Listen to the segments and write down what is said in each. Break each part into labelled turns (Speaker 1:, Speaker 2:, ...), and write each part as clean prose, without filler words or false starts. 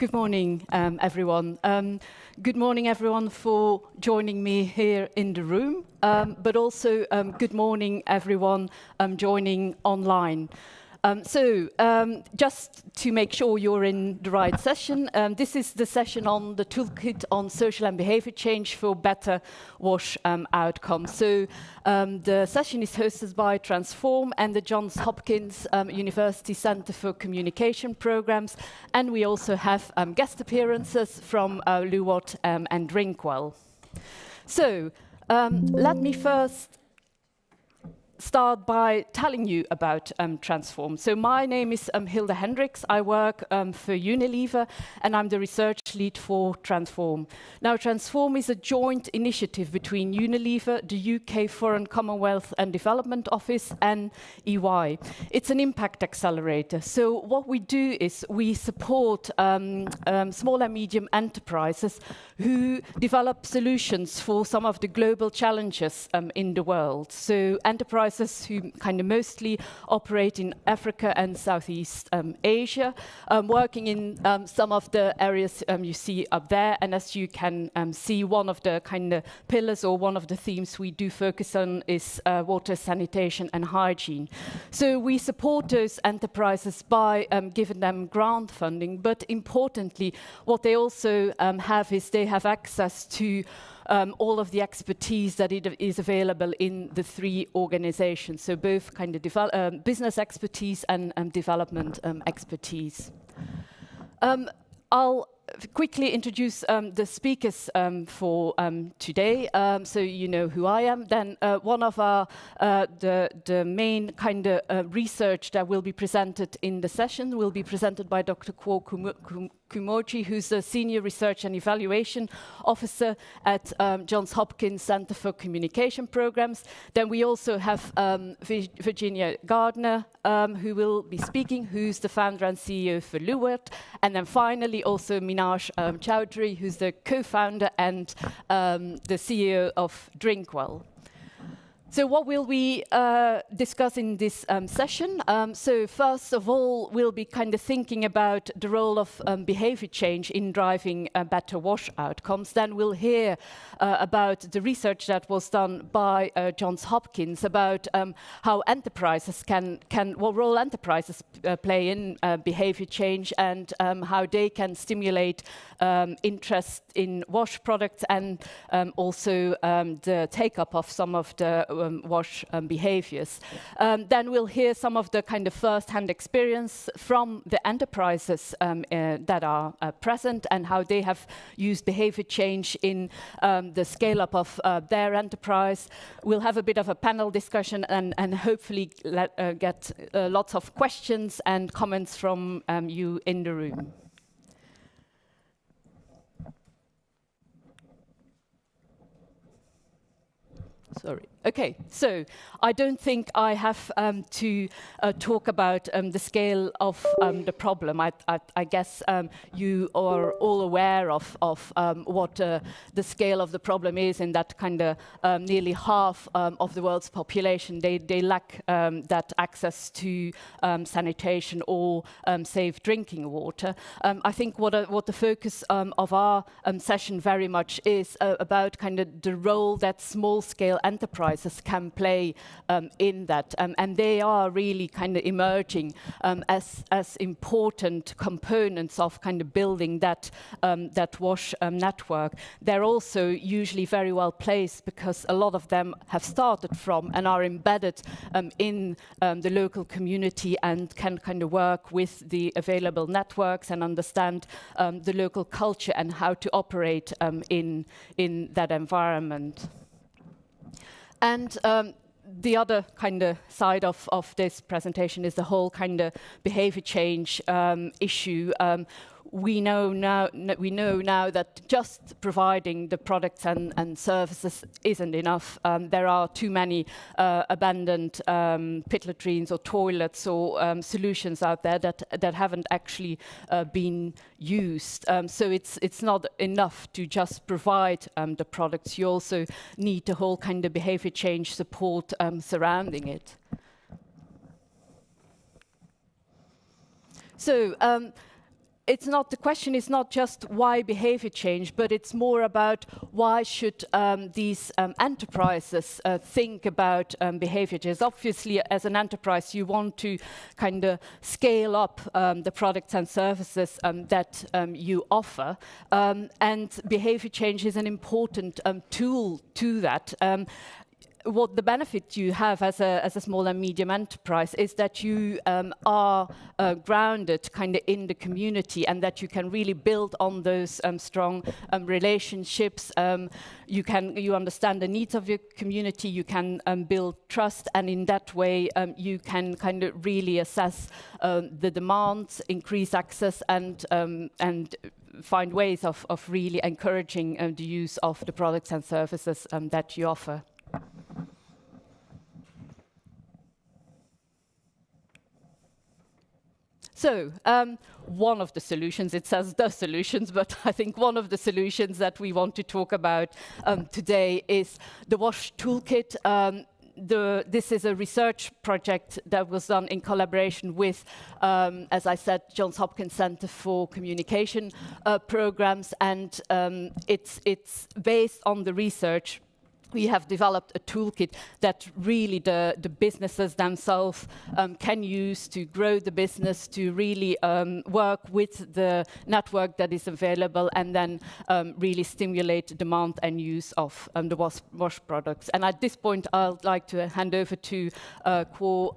Speaker 1: Good morning, everyone. Good morning, everyone, for joining me here in the room, but also good morning, everyone joining online. Just to make sure you're in the right session, this is the session on the Toolkit on social and behaviour change for better WASH outcomes. So the session is hosted by Transform and the Johns Hopkins University Centre for Communication Programmes, and we also have guest appearances from Luwot and Drinkwell. So let me first start by telling you about Transform. So my name is Hilda Hendricks. I work for Unilever, and I'm the research lead for Transform. Now, Transform is a joint initiative between Unilever, the UK Foreign Commonwealth and Development Office, and EY. It's an impact accelerator. So what we do is we support small and medium enterprises who develop solutions for some of the global challenges in the world. So enterprises who kind of mostly operate in Africa and Southeast Asia, working in some of the areas you see up there. And as you can see, one of the kind of pillars or one of the themes we do focus on is water, sanitation and hygiene. So we support those enterprises by giving them grant funding, but importantly, what they also have is they have access to all of the expertise that is available in the three organizations, so both kind of business expertise and development expertise. I'll quickly introduce the speakers for today, so you know who I am. Then one of our the main kind of research that will be presented in the session will be presented by Dr. Kwo Kumoji, who's a Senior Research and Evaluation Officer at Johns Hopkins Centre for Communication Programmes. Then we also have Virginia Gardner, who will be speaking, who's the founder and CEO for Luwot. And then finally also Minaj Chowdhury, who's the co-founder and the CEO of Drinkwell. So what will we discuss in this session? So first of all, we'll be kind of thinking about the role of behavior change in driving better WASH outcomes. Then we'll hear about the research that was done by Johns Hopkins about how enterprises what role enterprises play in behavior change and how they can stimulate interest in WASH products and also the take-up of some of the WASH behaviors. Then we'll hear some of the kind of first-hand experience from the enterprises that are present and how they have used behavior change in the scale-up of their enterprise. We'll have a bit of a panel discussion and hopefully get lots of questions and comments from you in the room. Sorry. Okay, so I don't think I have to talk about the scale of the problem. I guess you are all aware of what the scale of the problem is, in that kind of nearly half of the world's population, they lack that access to sanitation or safe drinking water. I think what the focus of our session very much is about kind of the role that small-scale enterprises can play in that, and they are really kind of emerging as important components of kind of building that WASH network. They're also usually very well placed because a lot of them have started from and are embedded in the local community and can kind of work with the available networks and understand the local culture and how to operate in that environment. And the other kind of side of this presentation is the whole kind of behavior change issue. We know now that just providing the products and services isn't enough. There are too many abandoned pit latrines or toilets or solutions out there that haven't actually been used. So it's not enough to just provide the products. You also need the whole kind of behavior change support surrounding it. So it's not, the question is not just why behavior change, but it's more about why should these enterprises think about behavior change. Obviously, as an enterprise, you want to kind of scale up the products and services that you offer, and behavior change is an important tool to that. What the benefit you have as a small and medium enterprise is that you are grounded kind of in the community, and that you can really build on those strong relationships. You understand the needs of your community, you can build trust, and in that way you can kind of really assess the demands, increase access, and find ways of really encouraging the use of the products and services that you offer. So, one of the solutions, it says the solutions, but I think one of the solutions that we want to talk about today is the WASH Toolkit. This is a research project that was done in collaboration with, as I said, Johns Hopkins Center for Communication Programs, and it's based on the research. We have developed a toolkit that really the businesses themselves can use to grow the business, to really work with the network that is available, and then really stimulate demand and use of the WASH products. And at this point, I'd like to hand over to Kwo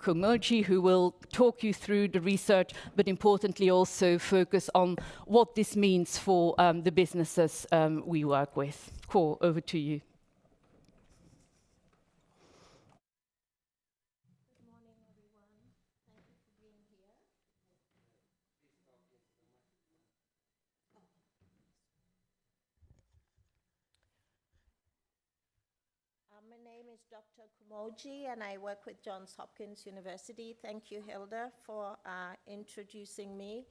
Speaker 1: Komoji, who will talk you through the research, but importantly also focus on what this means for the businesses we work with. Kwo, over to you.
Speaker 2: My name is Dr. Komoji, and I work with Johns Hopkins University. Thank you, Hilda, for introducing me.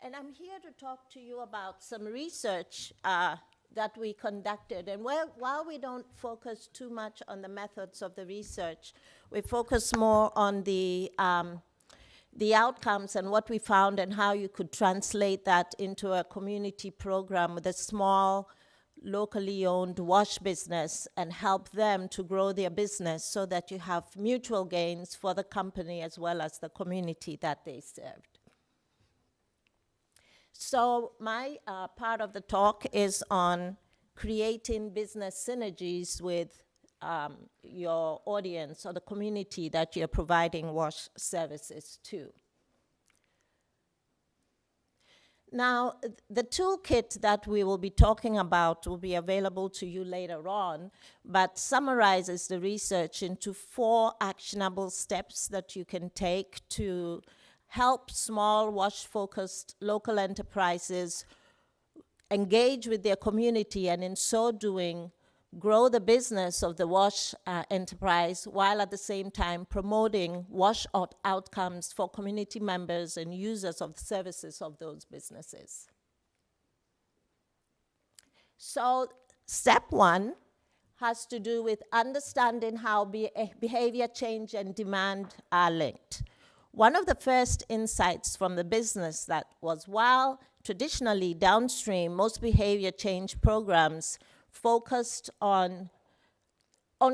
Speaker 2: And I'm here to talk to you about some research that we conducted. And while we don't focus too much on the methods of the research, we focus more on the outcomes and what we found and how you could translate that into a community program with a small, locally owned WASH business and help them to grow their business so that you have mutual gains for the company as well as the community that they served. So my part of the talk is on creating business synergies with your audience or the community that you're providing WASH services to. Now, the toolkit that we will be talking about will be available to you later on, but summarizes the research into 4 actionable steps that you can take to help small WASH-focused local enterprises engage with their community, and in so doing, grow the business of the WASH enterprise, while at the same time promoting WASH outcomes for community members and users of the services of those businesses. So step 1 has to do with understanding how behavior change and demand are linked. One of the first insights from the business that was, while traditionally downstream, most behavior change programs focused on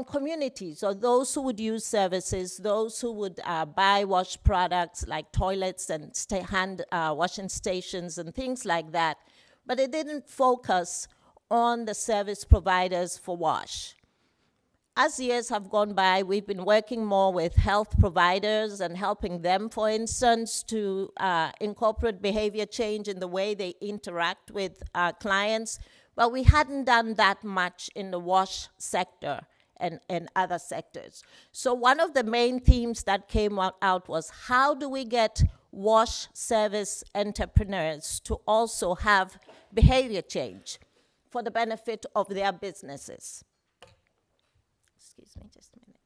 Speaker 2: communities, or those who would use services, those who would buy WASH products like toilets and hand washing stations and things like that, but it didn't focus on the service providers for WASH. As years have gone by, we've been working more with health providers and helping them, for instance, to incorporate behavior change in the way they interact with clients. But we hadn't done that much in the WASH sector and other sectors. So one of the main themes that came out was, how do we get WASH service entrepreneurs to also have behavior change for the benefit of their businesses? Excuse me just a minute.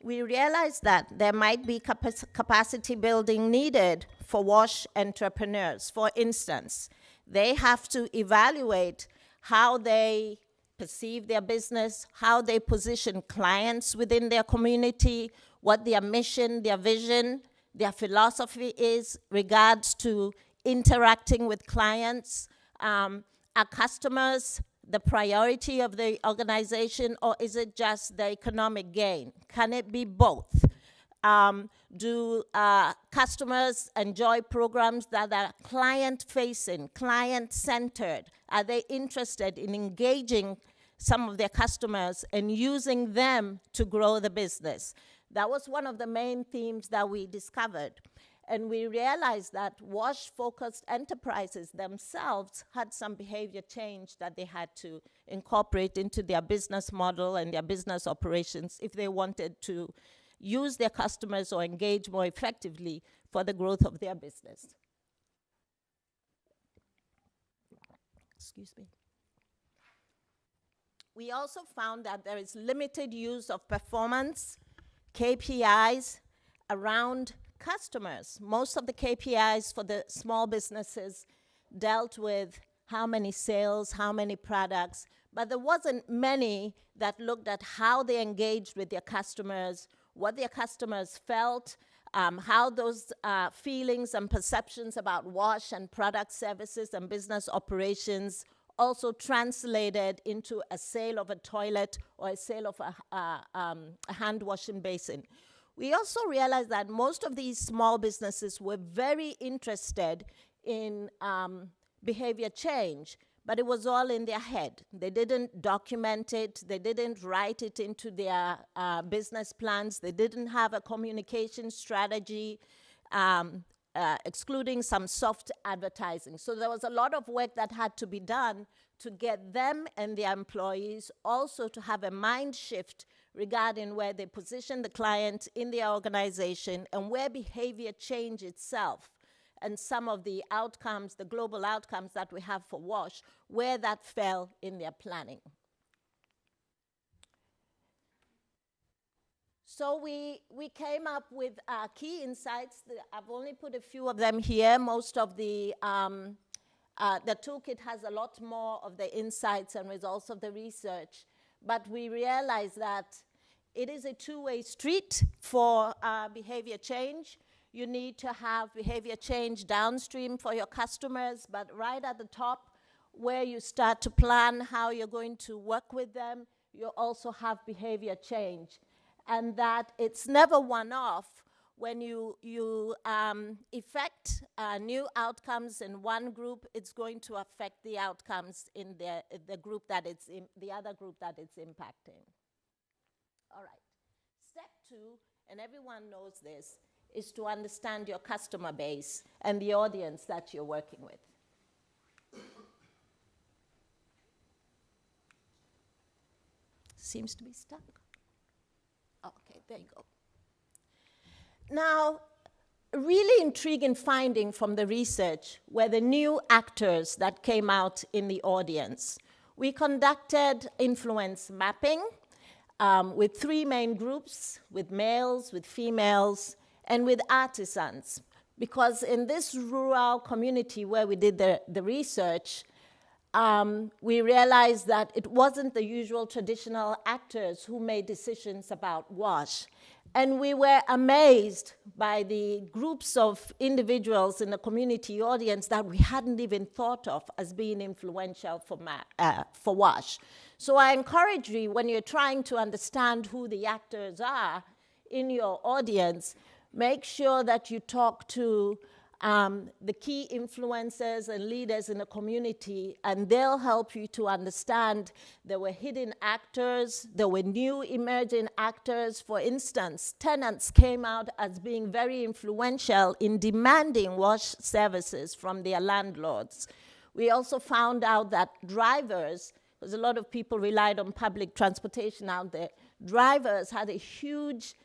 Speaker 2: We realized that there might be capacity building needed for WASH entrepreneurs. For instance, they have to evaluate how they perceive their business, how they position clients within their community, what their mission, their vision, their philosophy is regards to interacting with clients? Are customers the priority of the organization, or is it just the economic gain? Can it be both? Do customers enjoy programs that are client-facing, client-centered? Are they interested in engaging some of their customers and using them to grow the business? That was one of the main themes that we discovered. And we realized that WASH-focused enterprises themselves had some behavior change that they had to incorporate into their business model and their business operations if they wanted to use their customers or engage more effectively for the growth of their business. Excuse me. We also found that there is limited use of performance KPIs around customers. Most of the KPIs for the small businesses dealt with how many sales, how many products, but there wasn't many that looked at how they engaged with their customers, what their customers felt, how those feelings and perceptions about WASH and product services and business operations also translated into a sale of a toilet or a sale of a hand washing basin. We also realized that most of these small businesses were very interested in behavior change, but it was all in their head. They didn't document it. They didn't write it into their business plans. They didn't have a communication strategy, excluding some soft advertising. So there was a lot of work that had to be done to get them and their employees also to have a mind shift regarding where they position the client in their organization and where behavior change itself and some of the outcomes, the global outcomes that we have for WASH, where that fell in their planning. So we came up with key insights. I've only put a few of them here. Most of the toolkit has a lot more of the insights and results of the research. But we realize that it is a two-way street for behavior change. You need to have behavior change downstream for your customers, but right at the top, where you start to plan how you're going to work with them, you also have behavior change. And that it's never one-off. When you effect new outcomes in one group, it's going to affect the outcomes in the group that it's in, the other group that it's impacting. All right. Step 2, and everyone knows this, is to understand your customer base and the audience that you're working with. Seems to be stuck. Okay, there you go. Now, a really intriguing finding from the research were the new actors that came out in the audience. We conducted influence mapping with 3 main groups, with males, with females, and with artisans. Because in this rural community where we did the research, we realized that it wasn't the usual traditional actors who made decisions about WASH. And we were amazed by the groups of individuals in the community audience that we hadn't even thought of as being influential for WASH. So I encourage you, when you're trying to understand who the actors are in your audience, make sure that you talk to the key influencers and leaders in the community, and they'll help you to understand there were hidden actors, there were new emerging actors. For instance, tenants came out as being very influential in demanding WASH services from their landlords. We also found out that drivers, because a lot of people relied on public transportation out there, drivers had a huge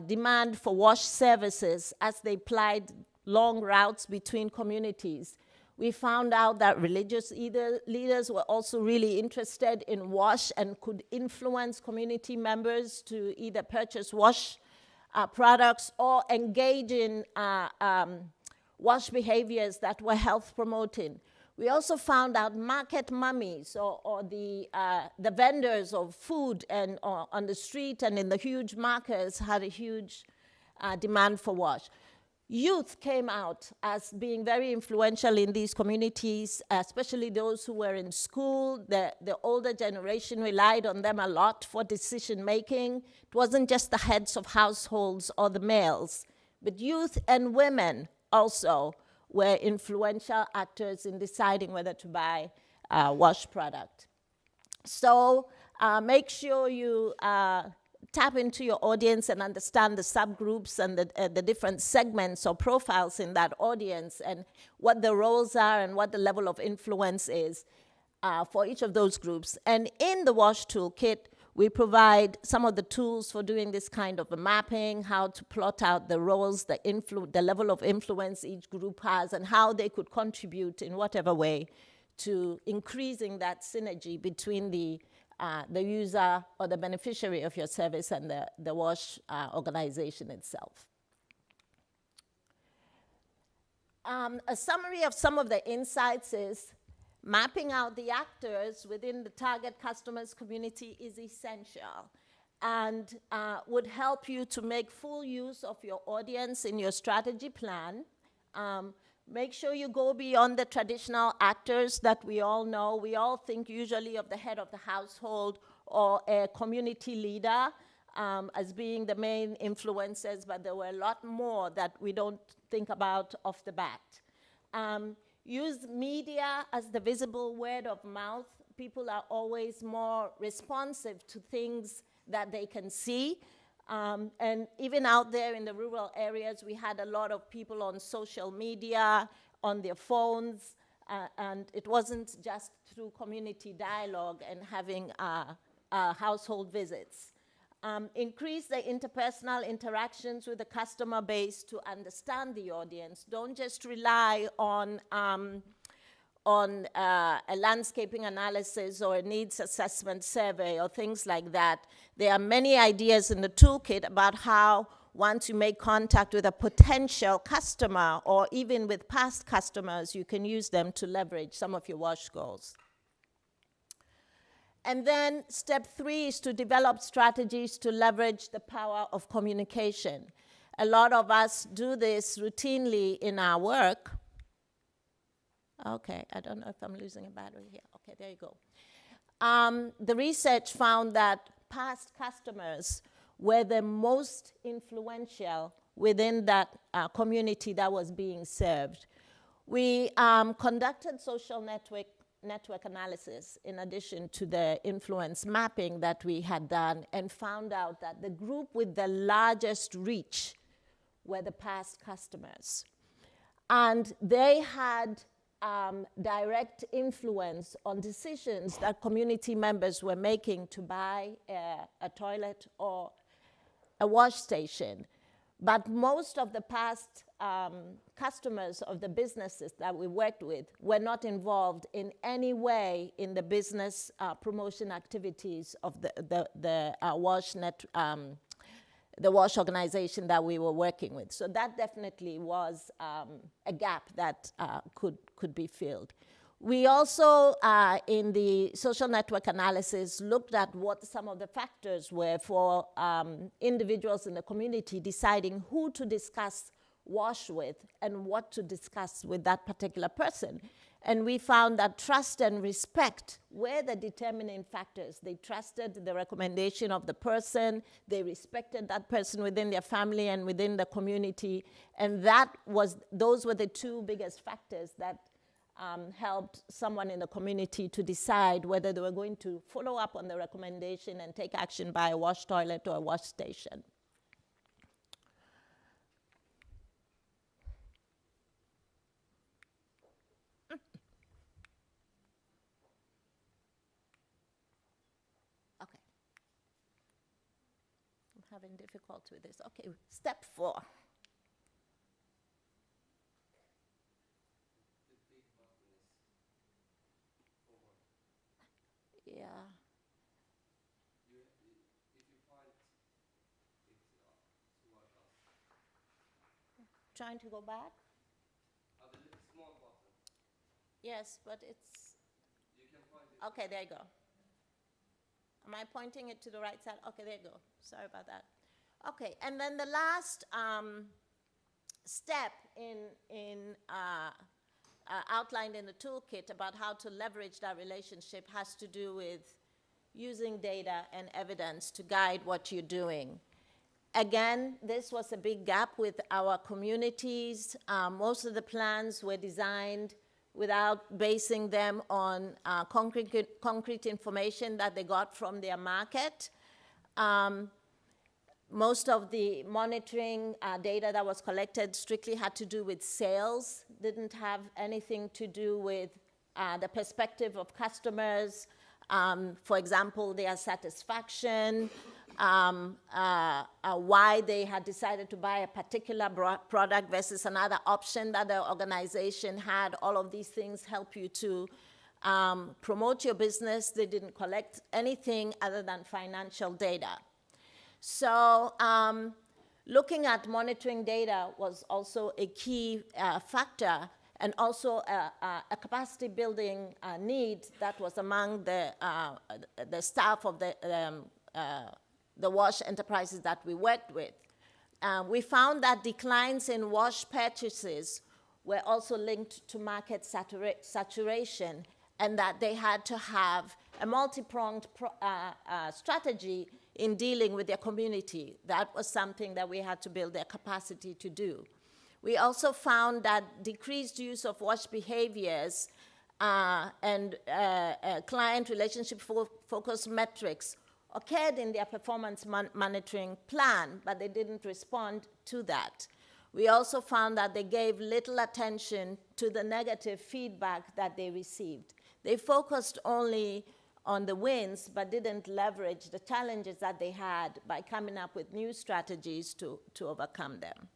Speaker 2: demand for WASH services as they plied long routes between communities. We found out that religious leaders were also really interested in WASH and could influence community members to either purchase WASH products or engage in WASH behaviors that were health promoting. We also found out market mummies or the vendors of food and on the street and in the huge markets had a huge demand for WASH. Youth came out as being very influential in these communities, especially those who were in school. The older generation relied on them a lot for decision making. It wasn't just the heads of households or the males, but youth and women also were influential actors in deciding whether to buy a wash product. So make sure you tap into your audience and understand the subgroups and the different segments or profiles in that audience and what the roles are and what the level of influence is for each of those groups. And in the WASH Toolkit, we provide some of the tools for doing this kind of a mapping, how to plot out the roles, the level of influence each group has, and how they could contribute in whatever way to increasing that synergy between the user or the beneficiary of your service and the WASH organization itself. A summary of some of the insights is mapping out the actors within the target customers community is essential and would help you to make full use of your audience in your strategy plan. Make sure you go beyond the traditional actors that we all know. We all think usually of the head of the household or a community leader as being the main influencers, but there were a lot more that we don't think about off the bat. Use media as the visible word of mouth. People are always more responsive to things that they can see. And even out there in the rural areas, we had a lot of people on social media, on their phones, and it wasn't just through community dialogue and having household visits. Increase the interpersonal interactions with the customer base to understand the audience. Don't just rely on a landscaping analysis or a needs assessment survey or things like that. There are many ideas in the toolkit about how once you make contact with a potential customer or even with past customers, you can use them to leverage some of your WASH goals. And then step 3 is to develop strategies to leverage the power of communication. A lot of us do this routinely in our work. Okay, I don't know if I'm losing a battery here. Okay, there you go. The research found that past customers were the most influential within that community that was being served. We conducted social network analysis in addition to the influence mapping that we had done and found out that the group with the largest reach were the past customers. And they had direct influence on decisions that community members were making to buy a toilet or a wash station. But most of the past customers of the businesses that we worked with were not involved in any way in the business promotion activities of the WASH organization that we were working with. So that definitely was a gap that could be filled. We also, in the social network analysis, looked at what some of the factors were for individuals in the community deciding who to discuss WASH with and what to discuss with that particular person. And we found that trust and respect were the determining factors. They trusted the recommendation of the person, they respected that person within their family and within the community, and those were the two biggest factors that helped someone in the community to decide whether they were going to follow up on the recommendation and take action by a wash toilet or a wash station. Okay. I'm having difficulty with this. Okay, step 4. Yeah. Trying to go back?
Speaker 3: The small button.
Speaker 2: Yes, but it's...
Speaker 3: You can find it.
Speaker 2: Okay, there you go. Am I pointing it to the right side? Okay, there you go. Sorry about that. Okay, and then the last step outlined in the toolkit about how to leverage that relationship has to do with using data and evidence to guide what you're doing. Again, this was a big gap with our communities. Most of the plans were designed without basing them on concrete information that they got from their market. Most of the monitoring data that was collected strictly had to do with sales, didn't have anything to do with the perspective of customers, for example, their satisfaction, why they had decided to buy a particular product versus another option that the organization had. All of these things help you to promote your business. They didn't collect anything other than financial data. So looking at monitoring data was also a key factor, and also a capacity building need that was among the staff of the WASH enterprises that we worked with. We found that declines in WASH purchases were also linked to market saturation, and that they had to have a multi-pronged strategy in dealing with their community. That was something that we had to build their capacity to do. We also found that decreased use of WASH behaviors and client relationship focused metrics occurred in their performance monitoring plan, but they didn't respond to that. We also found that they gave little attention to the negative feedback that they received. They focused only on the wins, but didn't leverage the challenges that they had by coming up with new strategies to overcome them.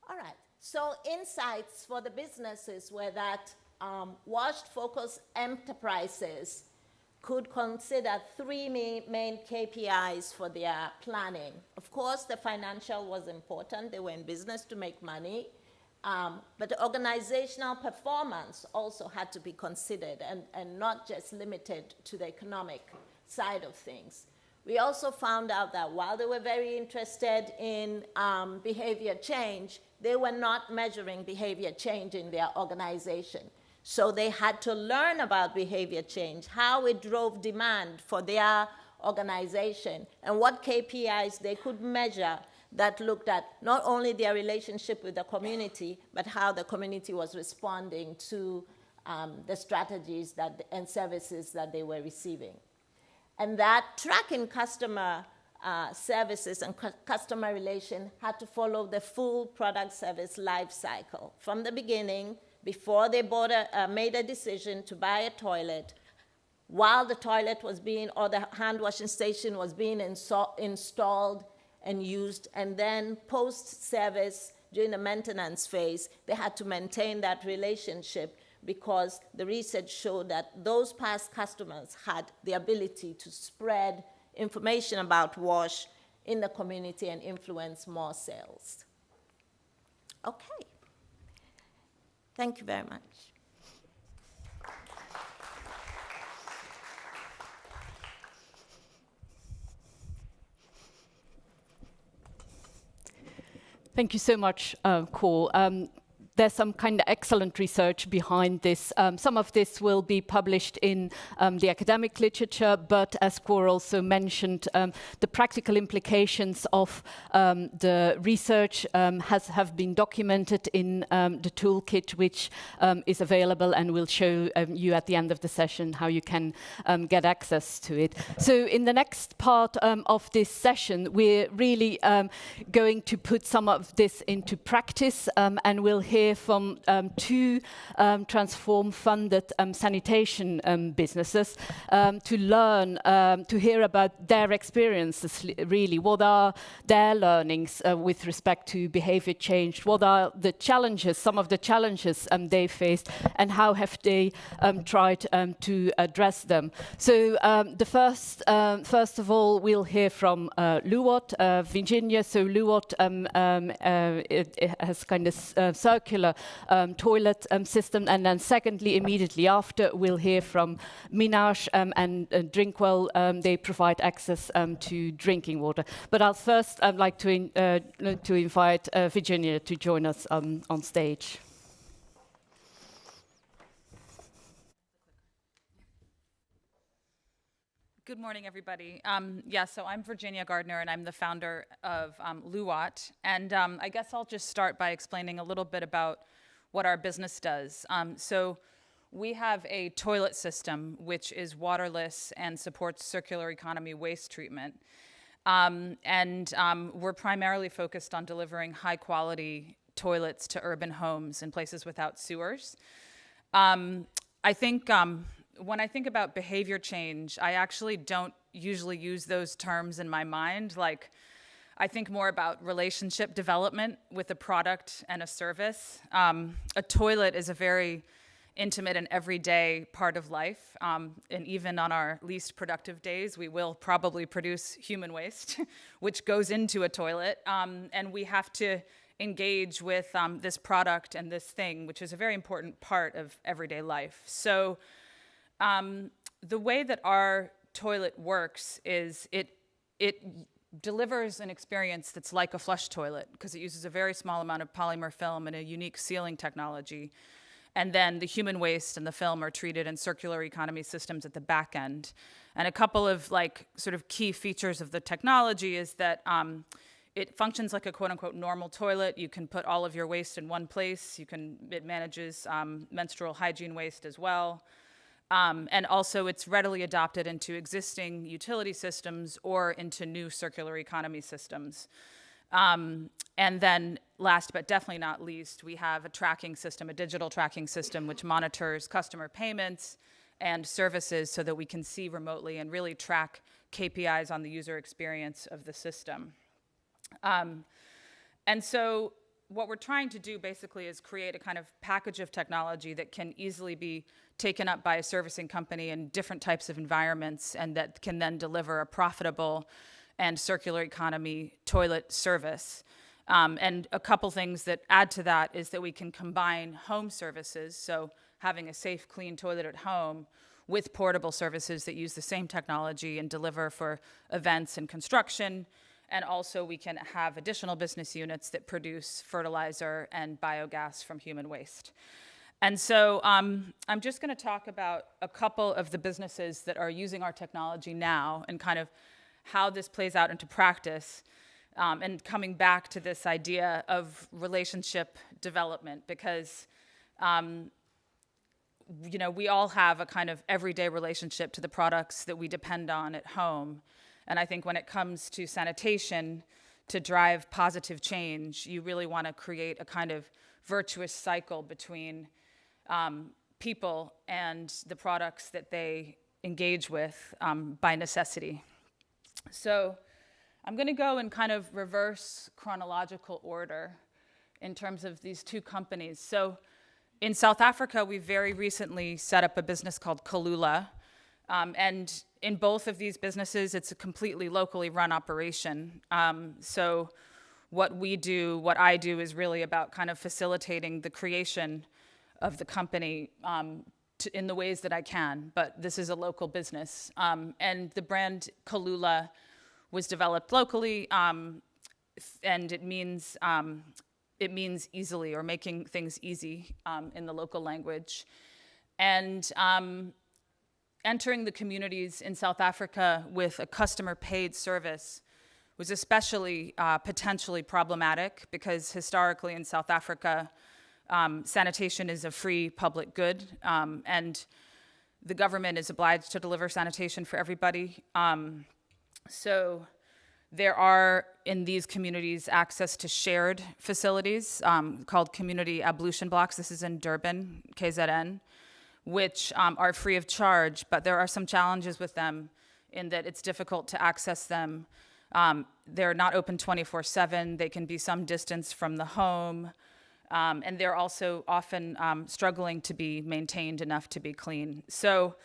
Speaker 2: All right, so insights for the businesses were that WASH-focused enterprises could consider three main KPIs for their planning. Of course, the financial was important. They were in business to make money. But the organizational performance also had to be considered, and not just limited to the economic side of things. We also found out that while they were very interested in behavior change, they were not measuring behavior change in their organization. So they had to learn about behavior change, how it drove demand for their organization, and what KPIs they could measure that looked at not only their relationship with the community, but how the community was responding to the strategies and services that they were receiving. And that tracking customer services and customer relation had to follow the full product service life cycle. From the beginning, before they made a decision to buy a toilet, while the toilet was being, or the hand washing station was being installed and used, and then post-service during the maintenance phase, they had to maintain that relationship, because the research showed that those past customers had the ability to spread information about WASH in the community and influence more sales. Okay. Thank you very much.
Speaker 1: Thank you so much, Cor. There's some kind of excellent research behind this. Some of this will be published in the academic literature, but as Cor also mentioned, the practical implications of the research have been documented in the toolkit, which is available, and will show you at the end of the session how you can get access to it. So in the next part of this session, we're really going to put some of this into practice, and we'll hear from two Transform-funded sanitation businesses to learn, to hear about their experiences, really. What are their learnings with respect to behavior change? What are the challenges, some of the challenges they faced, and how have they tried to address them? So first of all, we'll hear from Luot, Virginia. So Luot it has kind of circulated circular toilet system. And then secondly, immediately after, we'll hear from Minaj and Drinkwell. They provide access to drinking water. But I'll first like to invite Virginia to join us on stage.
Speaker 4: Good morning, everybody. So I'm Virginia Gardner, and I'm the founder of Luwat. And I guess I'll just start by explaining a little bit about what our business does. So we have a toilet system which is waterless and supports circular economy waste treatment. We're primarily focused on delivering high-quality toilets to urban homes in places without sewers. I think when I think about behavior change, I actually don't usually use those terms in my mind. Like, I think more about relationship development with a product and a service. A toilet is a very intimate and everyday part of life. And even on our least productive days, we will probably produce human waste, which goes into a toilet. And we have to engage with this product and this thing, which is a very important part of everyday life. So the way that our toilet works is it delivers an experience that's like a flush toilet because it uses a very small amount of polymer film and a unique sealing technology. And then the human waste and the film are treated in circular economy systems at the back end. And a couple of sort of key features of the technology is that it functions like a quote-unquote normal toilet. You can put all of your waste in one place. It manages menstrual hygiene waste as well. And also it's readily adopted into existing utility systems or into new circular economy systems. And then last but definitely not least, we have a tracking system, a digital tracking system, which monitors customer payments and services so that we can see remotely and really track KPIs on the user experience of the system. And so what we're trying to do basically is create a kind of package of technology that can easily be taken up by a servicing company in different types of environments and that can then deliver a profitable and circular economy toilet service. And a couple things that add to that is that we can combine home services, so having a safe, clean toilet at home, with portable services that use the same technology and deliver for events and construction. And also we can have additional business units that produce fertilizer and biogas from human waste. And so I'm just going to talk about a couple of the businesses that are using our technology now and kind of how this plays out into practice, and coming back to this idea of relationship development, because we all have a kind of everyday relationship to the products that we depend on at home. And I think when it comes to sanitation, to drive positive change, you really want to create a kind of virtuous cycle between people and the products that they engage with by necessity. So I'm going to go in kind of reverse chronological order in terms of these two companies. So in South Africa, we very recently set up a business called Kalula. And in both of these businesses, it's a completely locally run operation. So what I do is really about kind of facilitating the creation of the company in the ways that I can, but this is a local business. And the brand Kalula was developed locally, and it means easily, or making things easy in the local language. And entering the communities in South Africa with a customer-paid service was especially potentially problematic because historically in South Africa, sanitation is a free public good, and the government is obliged to deliver sanitation for everybody. So there are, in these communities, access to shared facilities called community ablution blocks. This is in Durban, KZN, which are free of charge, but there are some challenges with them in that it's difficult to access them. They're not open 24/7. They can be some distance from the home. And they're also often struggling to be maintained enough to be clean. So,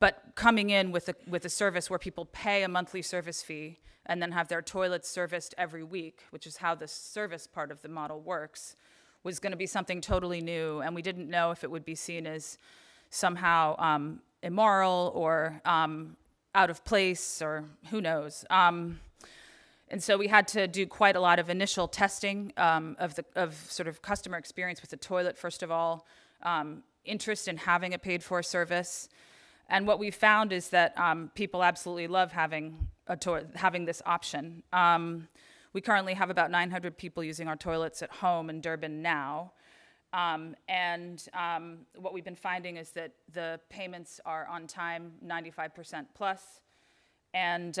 Speaker 4: but coming in with a service where people pay a monthly service fee and then have their toilets serviced every week, which is how the service part of the model works, was going to be something totally new, and we didn't know if it would be seen as somehow immoral or out of place, or who knows. And so we had to do quite a lot of initial testing of sort of customer experience with the toilet, first of all, interest in having a paid-for service. And what we found is that people absolutely love having this option. We currently have about 900 people using our toilets at home in Durban now. And what we've been finding is that the payments are on time, 95% plus. And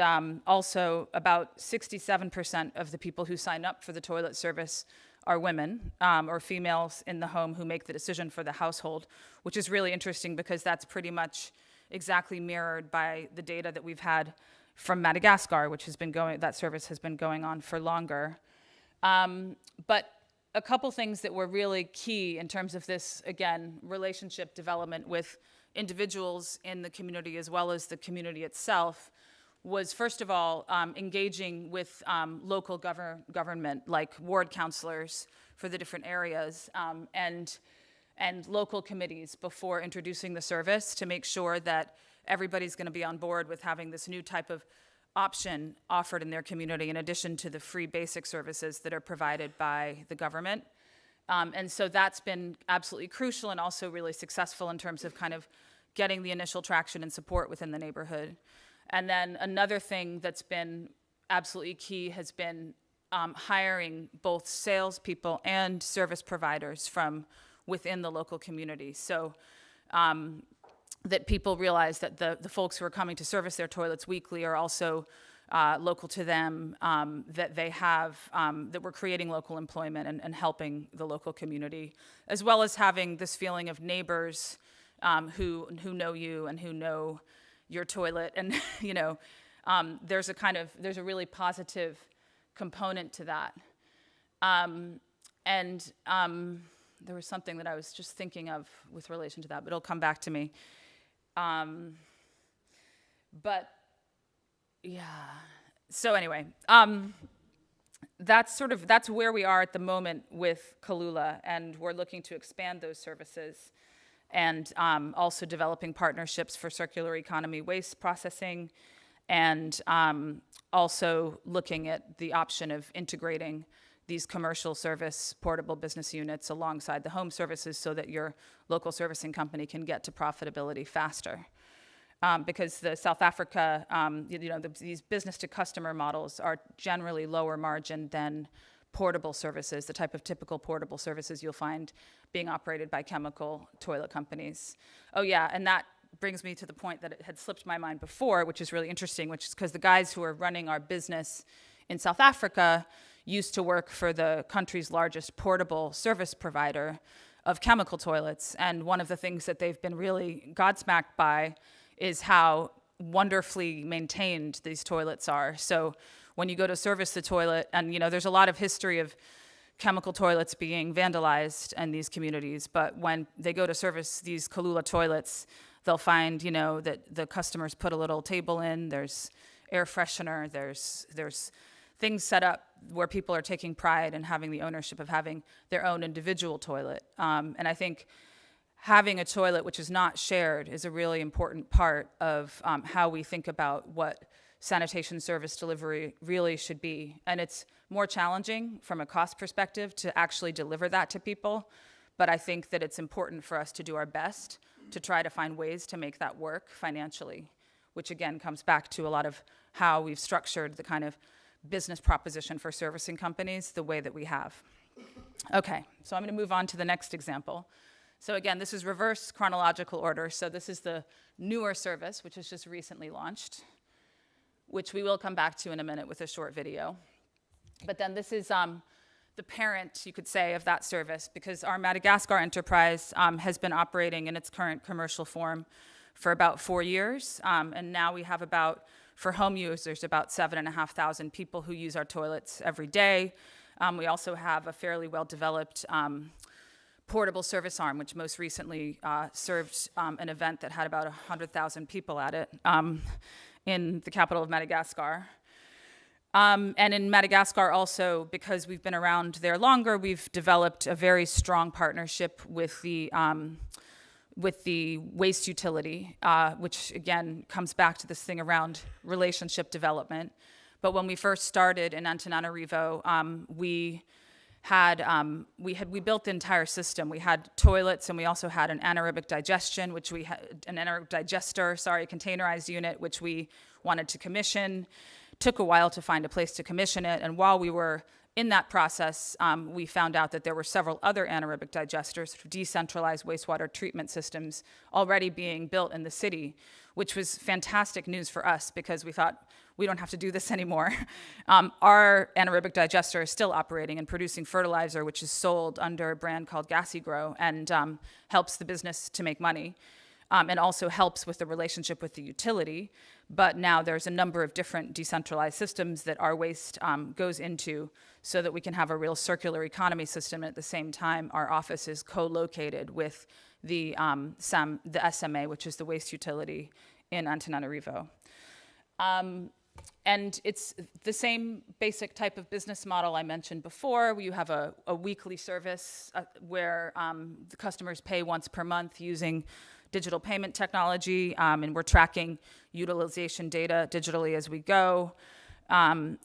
Speaker 4: also about 67% of the people who sign up for the toilet service are women or females in the home who make the decision for the household, which is really interesting because that's pretty much exactly mirrored by the data that we've had from Madagascar, which has been that service has been going on for longer. But a couple things that were really key in terms of this, again, relationship development with individuals in the community as well as the community itself was, first of all, engaging with local government, like ward councilors for the different areas, and local committees before introducing the service to make sure that everybody's going to be on board with having this new type of option offered in their community in addition to the free basic services that are provided by the government. And so that's been absolutely crucial and also really successful in terms of kind of getting the initial traction and support within the neighborhood. And then another thing that's been absolutely key has been hiring both salespeople and service providers from within the local community. So that people realize that the folks who are coming to service their toilets weekly are also local to them, that they have, that we're creating local employment and helping the local community, as well as having this feeling of neighbors who know you and who know your toilet. And, you know, there's a really positive component to that. There was something that I was just thinking of with relation to that, but it'll come back to me. But yeah, so anyway, that's where we are at the moment with Kalula, and we're looking to expand those services and also developing partnerships for circular economy waste processing, and also looking at the option of integrating these commercial service portable business units alongside the home services so that your local servicing company can get to profitability faster. Because the South Africa, these business to customer models are generally lower margin than portable services, the type of typical portable services you'll find being operated by chemical toilet companies. Oh yeah, and that brings me to the point that it had slipped my mind before, which is really interesting, which is because the guys who are running our business in South Africa used to work for the country's largest portable service provider of chemical toilets. And one of the things that they've been really godsmacked by is how wonderfully maintained these toilets are. So when you go to service the toilet, and there's a lot of history of chemical toilets being vandalized in these communities, but when they go to service these Kalula toilets, they'll find, that the customers put a little table in, there's air freshener, there's things set up where people are taking pride in having the ownership of having their own individual toilet. And I think having a toilet which is not shared is a really important part of how we think about what sanitation service delivery really should be. And it's more challenging from a cost perspective to actually deliver that to people. But I think that it's important for us to do our best to try to find ways to make that work financially, which again comes back to a lot of how we've structured the kind of business proposition for servicing companies the way that we have. Okay, so I'm going to move on to the next example. So again, this is reverse chronological order. So this is the newer service, which was just recently launched, which we will come back to in a minute with a short video. But then this is the parent, you could say, of that service, because our Madagascar enterprise has been operating in its current commercial form for about 4 years. And now we have for home users, about 7,500 people who use our toilets every day. We also have a fairly well-developed portable service arm, which most recently served an event that had about 100,000 people at it in the capital of Madagascar. And in Madagascar also, because we've been around there longer, we've developed a very strong partnership with the waste utility, which again comes back to this thing around relationship development. But when we first started in Antananarivo, we built the entire system. We had toilets, and we also had an anaerobic digestion, which we had an anaerobic digester, containerized unit, which we wanted to commission. Took a while to find a place to commission it, and while we were in that process, we found out that there were several other anaerobic digesters, decentralized wastewater treatment systems, already being built in the city, which was fantastic news for us because we thought, we don't have to do this anymore. Our anaerobic digester is still operating and producing fertilizer, which is sold under a brand called Gasigro, and helps the business to make money, and also helps with the relationship with the utility. But now there's a number of different decentralized systems that our waste goes into so that we can have a real circular economy system. And at the same time, our office is co-located with the SMA, which is the waste utility in Antananarivo. And it's the same basic type of business model I mentioned before. You have a weekly service where the customers pay once per month using digital payment technology, and we're tracking utilization data digitally as we go. And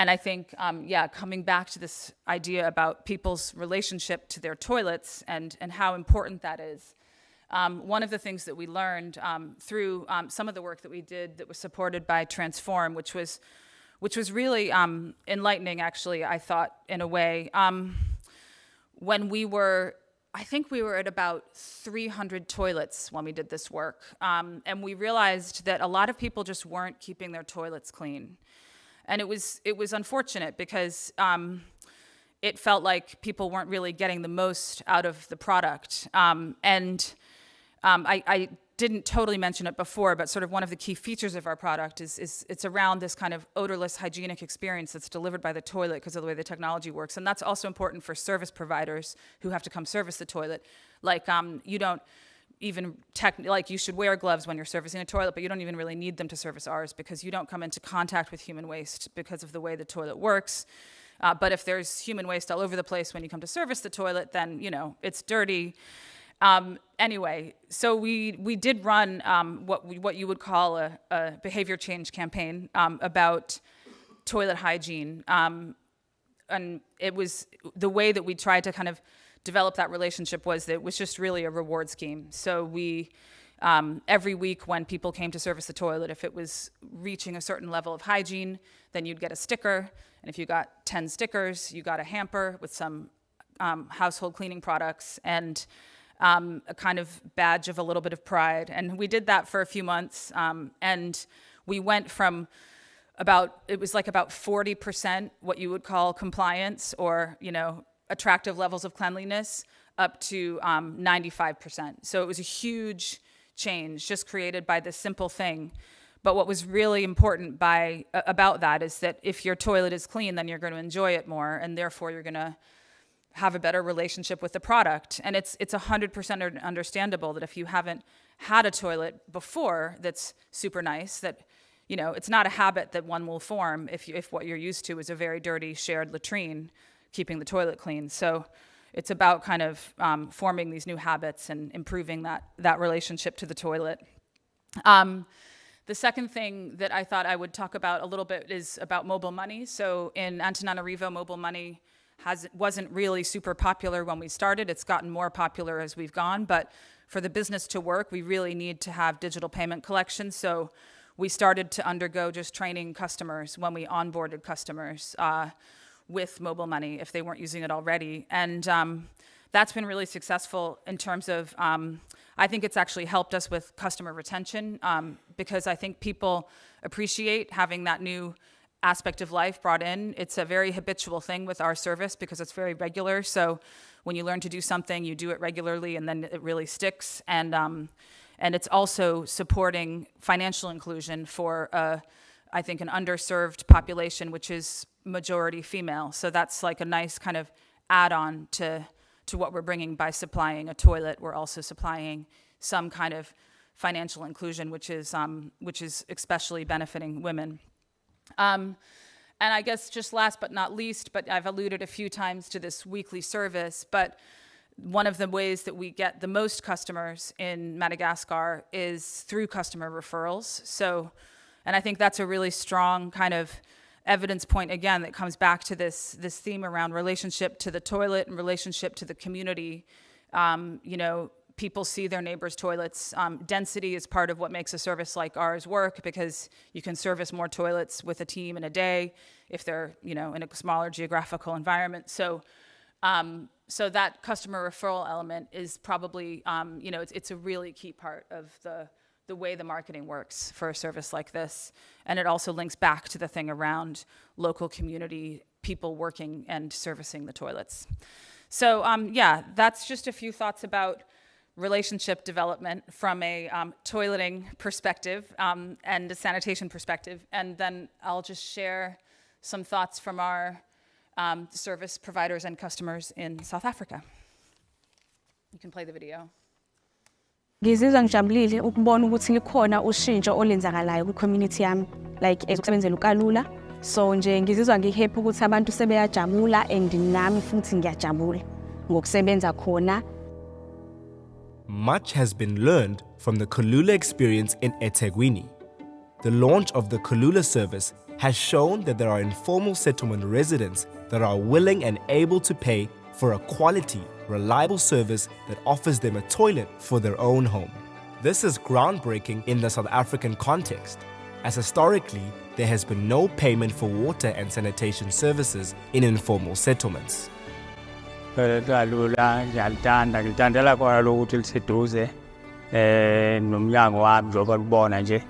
Speaker 4: I think, coming back to this idea about people's relationship to their toilets and how important that is. One of the things that we learned through some of the work that we did that was supported by Transform, which was really enlightening, actually, I thought, in a way. I think we were at about 300 toilets when we did this work. And we realized that a lot of people just weren't keeping their toilets clean. And it was unfortunate because it felt like people weren't really getting the most out of the product. I didn't totally mention it before, but sort of one of the key features of our product is it's around this kind of odorless, hygienic experience that's delivered by the toilet because of the way the technology works. And that's also important for service providers who have to come service the toilet. Like, you don't even you should wear gloves when you're servicing a toilet, but you don't even really need them to service ours because you don't come into contact with human waste because of the way the toilet works. But if there's human waste all over the place when you come to service the toilet, then, it's dirty. Anyway, so we did run what you would call a behavior change campaign about toilet hygiene. And it was the way that we tried to kind of develop that relationship was that it was just really a reward scheme. So we, every week when people came to service the toilet, if it was reaching a certain level of hygiene, then you'd get a sticker. And if you got 10 stickers, you got a hamper with some household cleaning products and a kind of badge of a little bit of pride. And we did that for a few months. And we went from it was like about 40% what you would call compliance or, attractive levels of cleanliness up to 95%. So it was a huge change just created by this simple thing. But what was really important about that is that if your toilet is clean, then you're going to enjoy it more, and therefore you're going to have a better relationship with the product. And it's 100% understandable that if you haven't had a toilet before that's super nice, that it's not a habit that one will form if what you're used to is a very dirty shared latrine, keeping the toilet clean. So it's about kind of forming these new habits and improving that relationship to the toilet. The second thing that I thought I would talk about a little bit is about mobile money. So in Antananarivo, mobile money wasn't really super popular when we started. It's gotten more popular as we've gone, but for the business to work, we really need to have digital payment collection. So we started to undergo just training customers when we onboarded customers with mobile money if they weren't using it already. And that's been really successful in terms of, I think it's actually helped us with customer retention because I think people appreciate having that new aspect of life brought in. It's a very habitual thing with our service because it's very regular. So when you learn to do something, you do it regularly and then it really sticks. And it's also supporting financial inclusion for, I think, an underserved population, which is majority female. So that's like a nice kind of add-on to what we're bringing by supplying a toilet. We're also supplying some kind of financial inclusion, which is especially benefiting women. And I guess just last but not least, but I've alluded a few times to this weekly service, but one of the ways that we get the most customers in Madagascar is through customer referrals. So, and I think that's a really strong kind of evidence point, again, that comes back to this theme around relationship to the toilet and relationship to the community. You know, people see their neighbors' toilets. Density is part of what makes a service like ours work, because you can service more toilets with a team in a day if they're, you know, in a smaller geographical environment. So, so that customer referral element is probably, you know, it's a really key part of the way the marketing works for a service like this. And it also links back to the thing around local community, people working and servicing the toilets. So, yeah, that's just a few thoughts about relationship development from a toileting perspective and a sanitation perspective. And then I'll just share some thoughts from our service providers and customers in South Africa. You can play the video.
Speaker 5: Ngizizwa ngijabulile ukubona ukuthi likhona ushintsho olenzakalayo ku-community yami, like ezokusebenzela ukalula. So nje ngizizwa ngihappy ukuthi abantu sebeyajabula and nami futhi ngiyajabula ngokusebenza khona.
Speaker 6: Much has been learned from the Kalula experience in eThekwini. The launch of the Kalula service has shown that there are informal settlement residents that are willing and able to pay for a quality, reliable service that offers them a toilet for their own home. This is groundbreaking in the South African context, as historically there has been no payment for water and sanitation services in informal settlements.
Speaker 7: Kalula ngilithandela khona lokuthi liseduze nomnyango wami njengoba libona nje,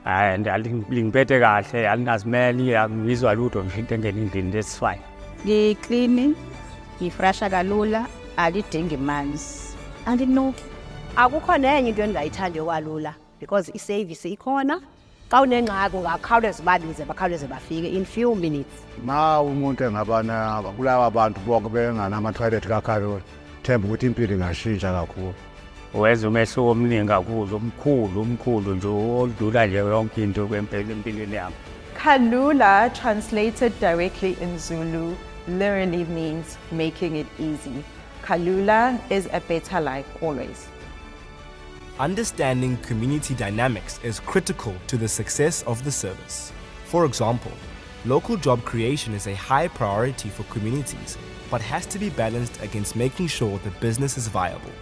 Speaker 7: and lingiphethe kahle, alinazimeli, angizwa lutho nje into engena endlini lesifine.
Speaker 8: Ngiclean, ngifresha kalula, alidingi manzi. Andinoki. Akukho nenye into endingayithandi yokwalula because i-service ikhona. Xa unengxaki ungakhawuleza ubabize bakhawuleze bafike in few minutes.
Speaker 9: Ma umuntu engabana kulaba bantu bonke benganama-toilet kaKalula, themba ukuthi impilo ingashintsha kakhulu.
Speaker 7: Wenza umehluko omningi kakhulu, omkhulu nje odlula nje yonke into empilweni yami.
Speaker 10: Kalula, translated directly in Zulu, literally means making it easy. Kalula is a better life always.
Speaker 6: Understanding community dynamics is critical to the success of the service. For example, local job creation is a high priority for communities, but has to be balanced against making sure the business is viable.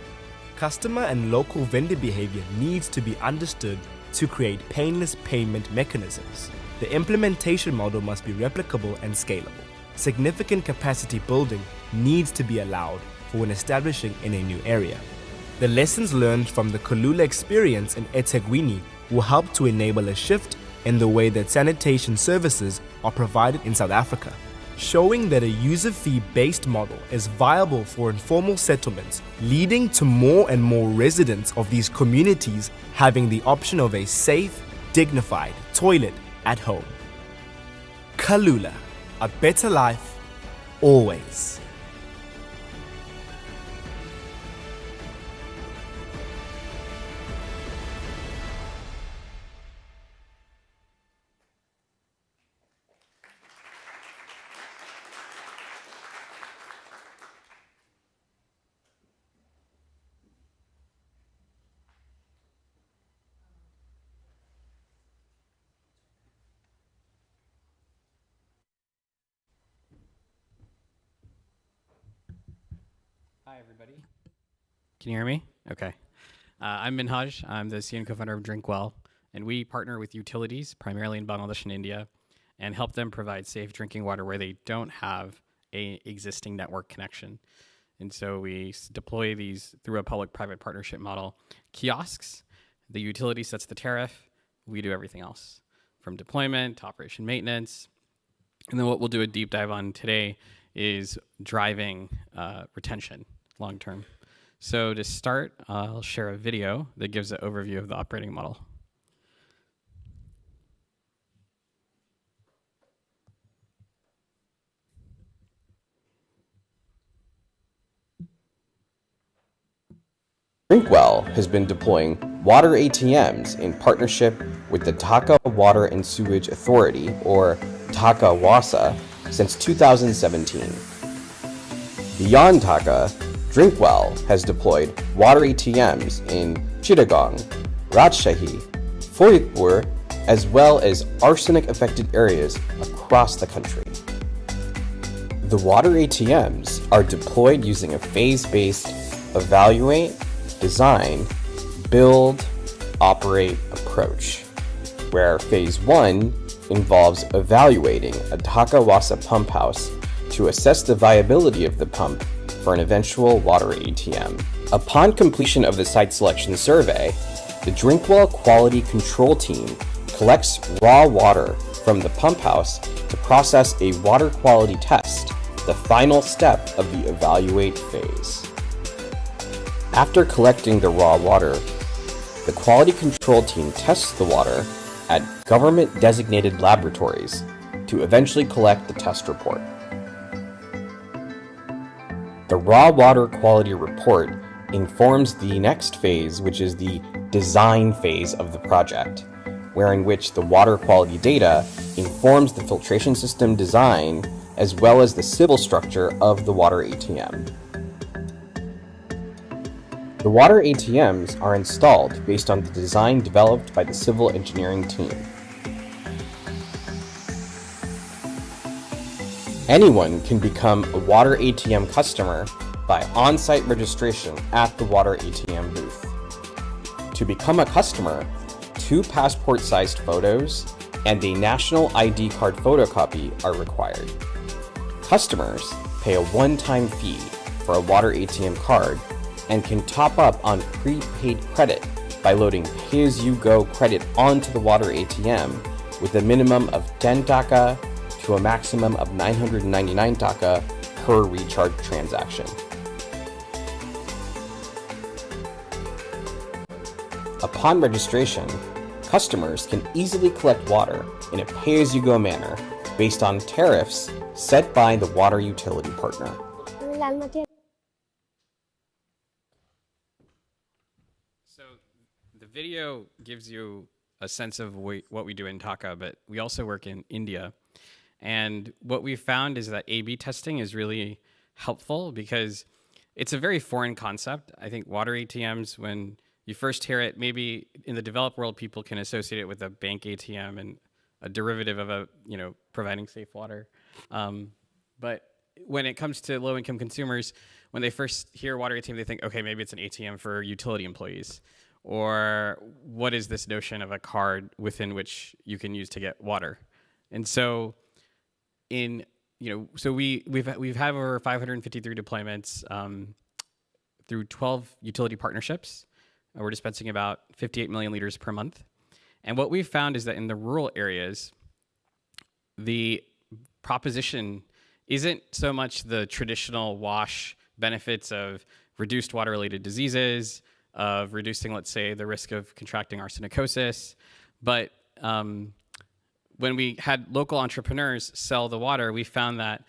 Speaker 6: Customer and local vendor behavior needs to be understood to create painless payment mechanisms. The implementation model must be replicable and scalable. Significant capacity building needs to be allowed for when establishing in a new area. The lessons learned from the Kalula experience in eThekwini will help to enable a shift in the way that sanitation services are provided in South Africa, showing that a user fee-based model is viable for informal settlements, leading to more and more residents of these communities having the option of a safe, dignified toilet at home. Kalula, a better life, always.
Speaker 11: Hi, everybody. Can you hear me? Okay. I'm Minhaj. I'm the CEO and co-founder of Drinkwell, and we partner with utilities, primarily in Bangladesh and India, and help them provide safe drinking water where they don't have a existing network connection. And so we deploy these through a public-private partnership model. Kiosks, the utility sets the tariff. We do everything else, from deployment to operation maintenance. And then what we'll do a deep dive on today is driving retention long-term. So to start, I'll share a video that gives an overview of the operating model.
Speaker 12: Drinkwell has been deploying water ATMs in partnership with the Dhaka Water and Sewage Authority, or Dhaka WASA, since 2017. Beyond Dhaka, Drinkwell has deployed water ATMs in Chittagong, Rajshahi, Faridpur, as well as arsenic-affected areas across the country. The water ATMs are deployed using a phase-based evaluate, design, build, operate approach, where phase 1 involves evaluating a Dhaka WASA pump house to assess the viability of the pump for an eventual water ATM. Upon completion of the site selection survey, the Drinkwell Quality Control Team collects raw water from the pump house to process a water quality test, the final step of the evaluate phase. After collecting the raw water, the quality control team tests the water at government-designated laboratories to eventually collect the test report. The raw water quality report informs the next phase, which is the design phase of the project, wherein which the water quality data informs the filtration system design as well as the civil structure of the water ATM. The water ATMs are installed based on the design developed by the civil engineering team. Anyone can become a water ATM customer by on-site registration at the water ATM booth. To become a customer, 2 passport-sized photos and a national ID card photocopy are required. Customers pay a one-time fee for a water ATM card and can top up on prepaid credit by loading pay-as-you-go credit onto the water ATM with a minimum of 10 Dhaka to a maximum of 999 Dhaka per recharge transaction. Upon registration, customers can easily collect water in a pay-as-you-go manner based on tariffs set by the water utility partner.
Speaker 11: So the video gives you a sense of what we do in Dhaka, but we also work in India. And what we found is that A/B testing is really helpful because it's a very foreign concept. I think water ATMs, when you first hear it, maybe in the developed world, people can associate it with a bank ATM and a derivative of providing safe water. But when it comes to low-income consumers, when they first hear water ATM, they think, okay, maybe it's an ATM for utility employees. Or what is this notion of a card within which you can use to get water? And so we've had over 553 deployments through 12 utility partnerships. We're dispensing about 58 million liters per month. And what we've found is that in the rural areas, the proposition isn't so much the traditional WASH benefits of reduced water-related diseases, of reducing, let's say, the risk of contracting arsenicosis, but when we had local entrepreneurs sell the water, we found that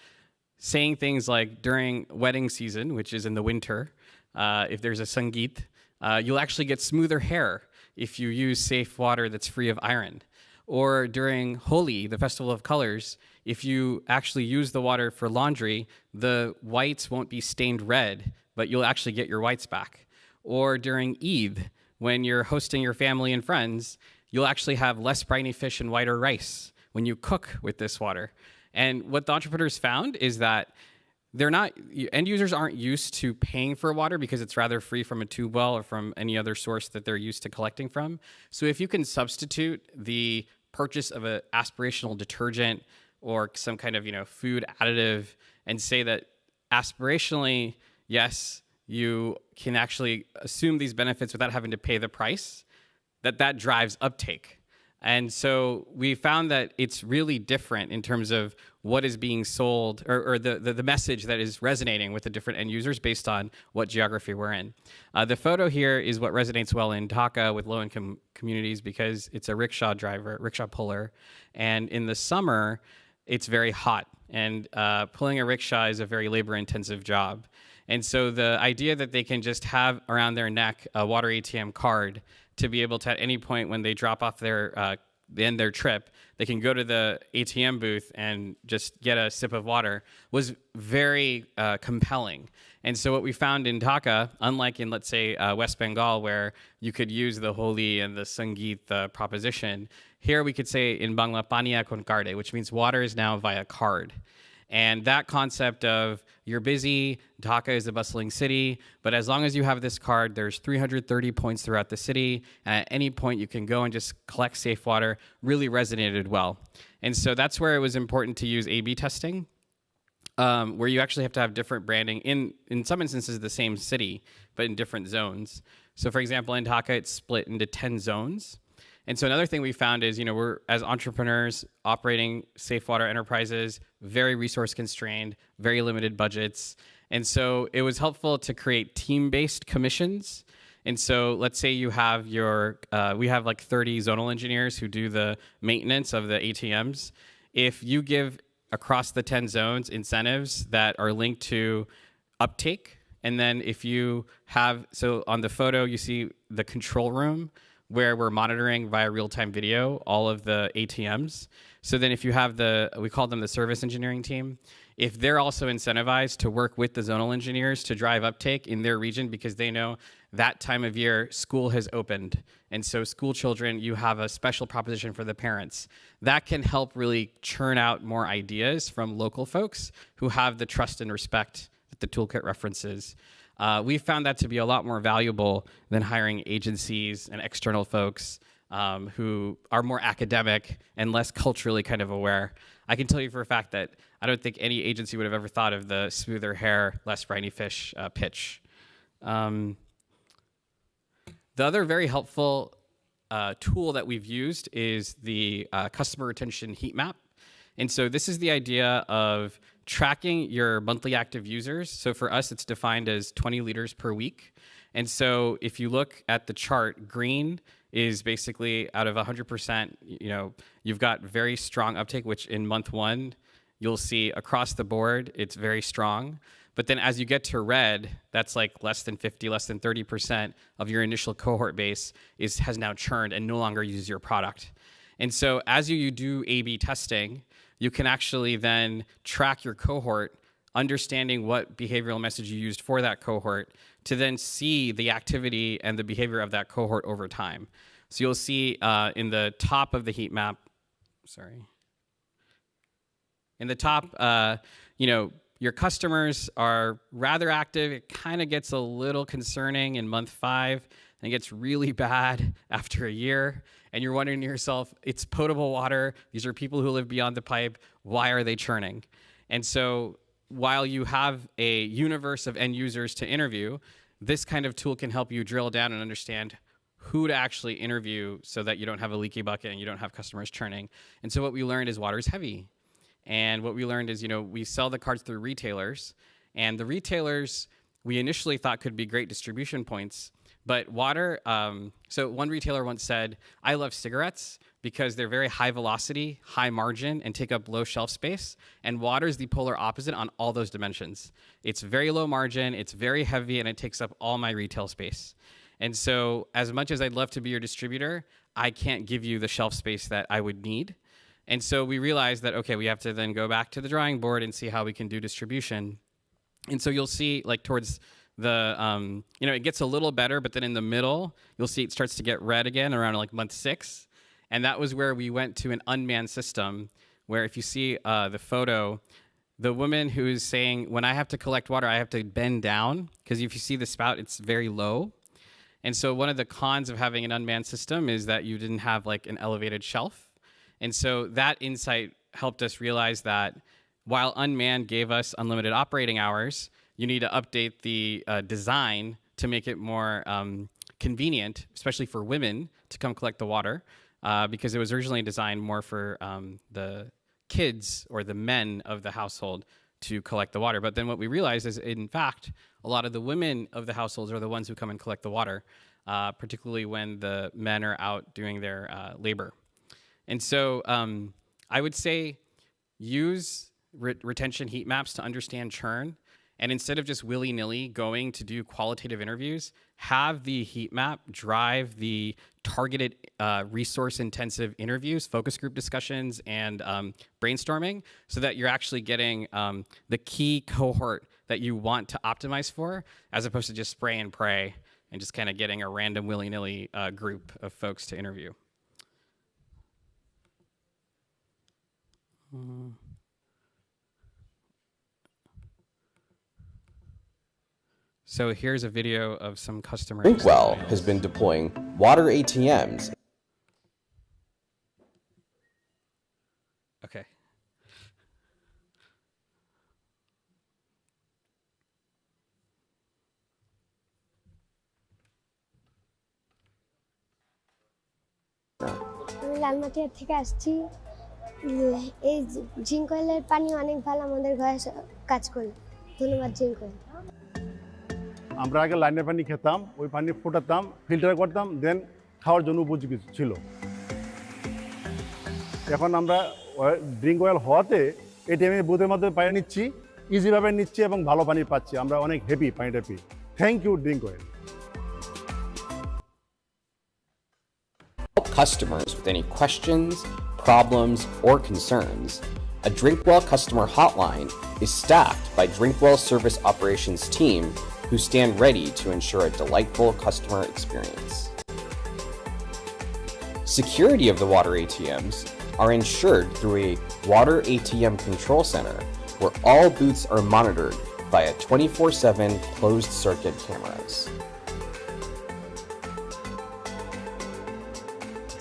Speaker 11: saying things like during wedding season, which is in the winter, if there's a sangeet, you'll actually get smoother hair if you use safe water that's free of iron. Or during Holi, the Festival of Colors, if you actually use the water for laundry, the whites won't be stained red, but you'll actually get your whites back. Or during Eid, when you're hosting your family and friends, you'll actually have less briny fish and whiter rice when you cook with this water. And what the entrepreneurs found is that end users aren't used to paying for water because it's rather free from a tube well or from any other source that they're used to collecting from. So if you can substitute the purchase of an aspirational detergent or some kind of food additive and say that aspirationally, yes, you can actually assume these benefits without having to pay the price, that drives uptake. And so we found that it's really different in terms of what is being sold or the message that is resonating with the different end users based on what geography we're in. The photo here is what resonates well in Dhaka with low-income communities because it's a rickshaw puller. And in the summer, it's very hot. And pulling a rickshaw is a very labor-intensive job. And so the idea that they can just have around their neck a water ATM card to be able to, at any point when they drop off their end their trip, they can go to the ATM booth and just get a sip of water, was very compelling. And so what we found in Dhaka, unlike in, let's say, West Bengal, where you could use the Holi and the Sangeet proposition, here we could say in Bangla, paniya kon karde, which means water is now via card. And that concept of you're busy, Dhaka is a bustling city, but as long as you have this card, there's 330 points throughout the city, and at any point you can go and just collect safe water, really resonated well. And so that's where it was important to use A/B testing, where you actually have to have different branding in some instances the same city, but in different zones. So for example, in Dhaka, it's split into 10 zones. And so another thing we found is, we're, as entrepreneurs operating safe water enterprises, very resource constrained, very limited budgets. And so it was helpful to create team-based commissions. And so let's say you have we have like 30 zonal engineers who do the maintenance of the ATMs. If you give across the 10 zones incentives that are linked to uptake, and then if you have, so on the photo, you see the control room, where we're monitoring via real-time video all of the ATMs. So then if you have we call them the service engineering team, if they're also incentivized to work with the zonal engineers to drive uptake in their region because they know that time of year school has opened. And so school children, you have a special proposition for the parents. That can help really churn out more ideas from local folks who have the trust and respect that the toolkit references. We found that to be a lot more valuable than hiring agencies and external folks who are more academic and less culturally kind of aware. I can tell you for a fact that I don't think any agency would have ever thought of the smoother hair, less briny fish pitch. The other very helpful tool that we've used is the customer retention heat map. And so this is the idea of tracking your monthly active users. So for us, it's defined as 20 liters per week. And so if you look at the chart, green is basically out of 100%, you've got very strong uptake, which in month 1, you'll see across the board, it's very strong. But then as you get to red, that's like less than 50, less than 30% of your initial cohort base has now churned and no longer uses your product. And so as you do A/B testing, you can actually then track your cohort, understanding what behavioral message you used for that cohort, to then see the activity and the behavior of that cohort over time. So you'll see in the top of the heat map, in the top, your customers are rather active. It kind of gets a little concerning in month 5, and it gets really bad after a year. And you're wondering to yourself, it's potable water. These are people who live beyond the pipe. Why are they churning? And so while you have a universe of end users to interview, this kind of tool can help you drill down and understand who to actually interview so that you don't have a leaky bucket and you don't have customers churning. And so what we learned is water is heavy. And what we learned is, we sell the cards through retailers. And the retailers we initially thought could be great distribution points. But water, so one retailer once said, I love cigarettes because they're very high velocity, high margin, and take up low shelf space. And water is the polar opposite on all those dimensions. It's very low margin, it's very heavy, and it takes up all my retail space. And so as much as I'd love to be your distributor, I can't give you the shelf space that I would need. And so we realized that, okay, we have to then go back to the drawing board and see how we can do distribution. And so you'll see, like, towards the, it gets a little better, but then in the middle, you'll see it starts to get red again around like month 6. And that was where we went to an unmanned system, where if you see the photo, the woman who's saying, when I have to collect water, I have to bend down, because if you see the spout, it's very low. And so one of the cons of having an unmanned system is that you didn't have like an elevated shelf. And so that insight helped us realize that while unmanned gave us unlimited operating hours, you need to update the design to make it more convenient, especially for women, to come collect the water, because it was originally designed more for the kids or the men of the household to collect the water. But then what we realized is, in fact, a lot of the women of the households are the ones who come and collect the water, particularly when the men are out doing their labor. And so I would say use retention heat maps to understand churn. And instead of just willy-nilly going to do qualitative interviews, have the heat map drive the targeted resource-intensive interviews, focus group discussions, and brainstorming, so that you're actually getting the key cohort that you want to optimize for, as opposed to just spray and pray and just kind of getting a random willy-nilly group of folks to interview. So here's a video of some customers.
Speaker 12: Drinkwell has been deploying water ATMs.
Speaker 11: Okay.
Speaker 13: আমি লালমাটিয়া থেকে আসছি এই zinc অয়েলের পানি অনেক ভালো আমাদের ঘরে কাজ করে ধন্যবাদ জিঙ্ক অয়েল
Speaker 9: আমরা আগে লাইনের পানি খেতাম ওই পানি ফোটাতাম ফিল্টার করতাম দেন খাওয়ার জন্য উপযোগী ছিল এখন আমরা ড্রিঙ্ক অয়েল হওয়াতে এটিএম বুথের মাধ্যমে পানি নিচ্ছি ইজিভাবে নিচ্ছি এবং ভালো পানি পাচ্ছি আমরা অনেক হ্যাপি পানিটা পেয়ে thank you drink oil
Speaker 12: Help customers with any questions, problems, or concerns. A Drinkwell customer hotline is staffed by Drinkwell service operations team who stand ready to ensure a delightful customer experience. Security of the water ATMs are ensured through a water ATM control center where all booths are monitored via 24/7 closed circuit cameras.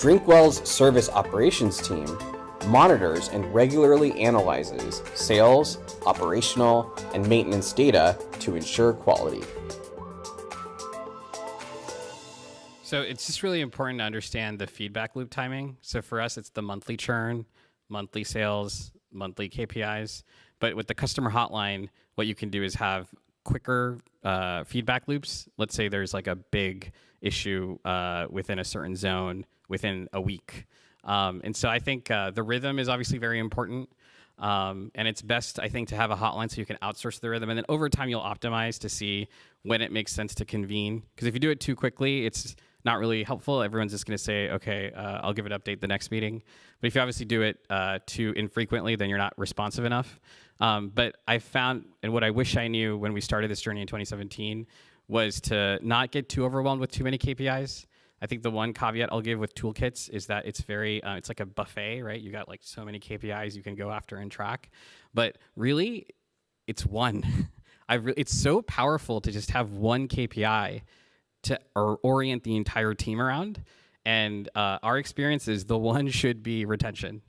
Speaker 12: Drinkwell's service operations team monitors and regularly analyzes sales, operational, and maintenance data to ensure quality.
Speaker 11: So it's just really important to understand the feedback loop timing. So for us, it's the monthly churn, monthly sales, monthly KPIs. But with the customer hotline, what you can do is have quicker feedback loops. Let's say there's like a big issue within a certain zone within a week. And so I think the rhythm is obviously very important. And it's best, I think, to have a hotline so you can outsource the rhythm. And then over time, you'll optimize to see when it makes sense to convene. Because if you do it too quickly, it's not really helpful. Everyone's just going to say, okay, I'll give an update the next meeting. But if you obviously do it too infrequently, then you're not responsive enough. But I found, and what I wish I knew when we started this journey in 2017, was to not get too overwhelmed with too many KPIs. I think the one caveat I'll give with toolkits is that it's very, it's like a buffet, right? You got like so many KPIs you can go after and track. But really, it's one. It's so powerful to just have one KPI to orient the entire team around. And our experience is the one should be retention.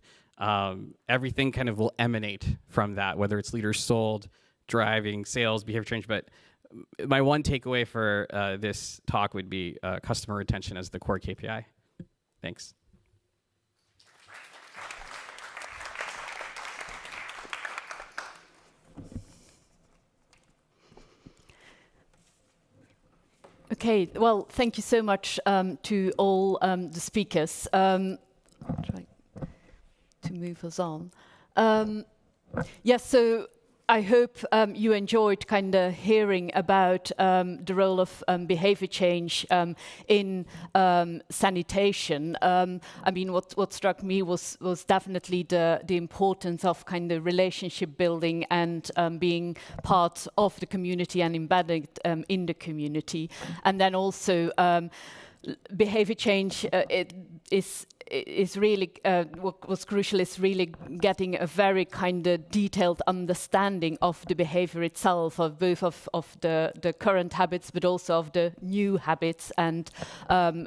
Speaker 11: Everything kind of will emanate from that, whether it's liters sold, driving, sales, behavior change. But my one takeaway for this talk would be customer retention as the core KPI. Thanks.
Speaker 1: Okay, well, thank you so much to all the speakers. I'll try to move us on. Yes, so I hope you enjoyed kind of hearing about the role of behavior change in sanitation. I mean, what struck me was definitely the importance of kind of relationship building and being part of the community and embedded in the community. And then also behavior change is really what was crucial is really getting a very kind of detailed understanding of the behavior itself, of both of the current habits, but also of the new habits, and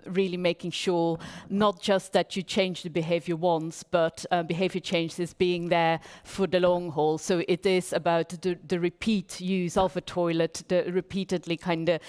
Speaker 1: really making sure not just that you change the behavior once, but behavior change is being there for the long haul. So it is about the repeat use of a toilet, the repeatedly kind of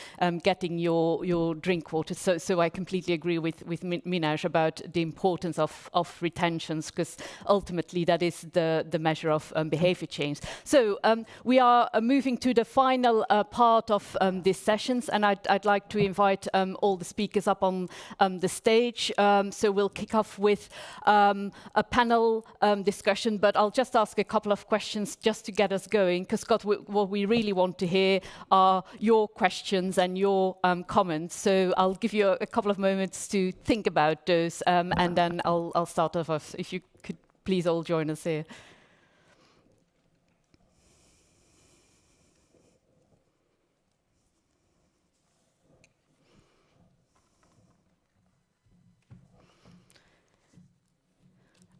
Speaker 1: getting your drink water. So I completely agree with Minaj about about the importance of retentions, because ultimately that is the measure of behavior change. So we are moving to the final part of these sessions, and I'd like to invite all the speakers up on the stage. So we'll kick off with a panel discussion, but I'll just ask a couple of questions just to get us going, because Scott, what we really want to hear are your questions and your comments. So I'll give you a couple of moments to think about those, and then I'll start off. If you could please all join us here.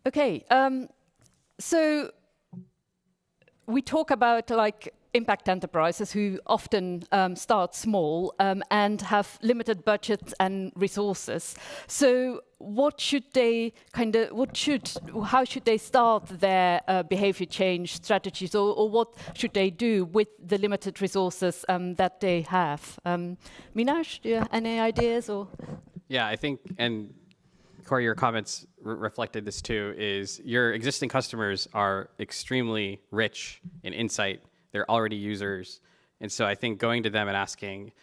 Speaker 1: Okay, so we talk about like impact enterprises who often start small and have limited budgets and resources. So what should they how should they start their behavior change strategies, or what should they do with the limited resources that they have? Minaj, do you have any ideas? Or?
Speaker 11: Yeah, I think, and Corey, your comments reflected this too, is your existing customers are extremely rich in insight. They're already users. And so I think going to them and asking,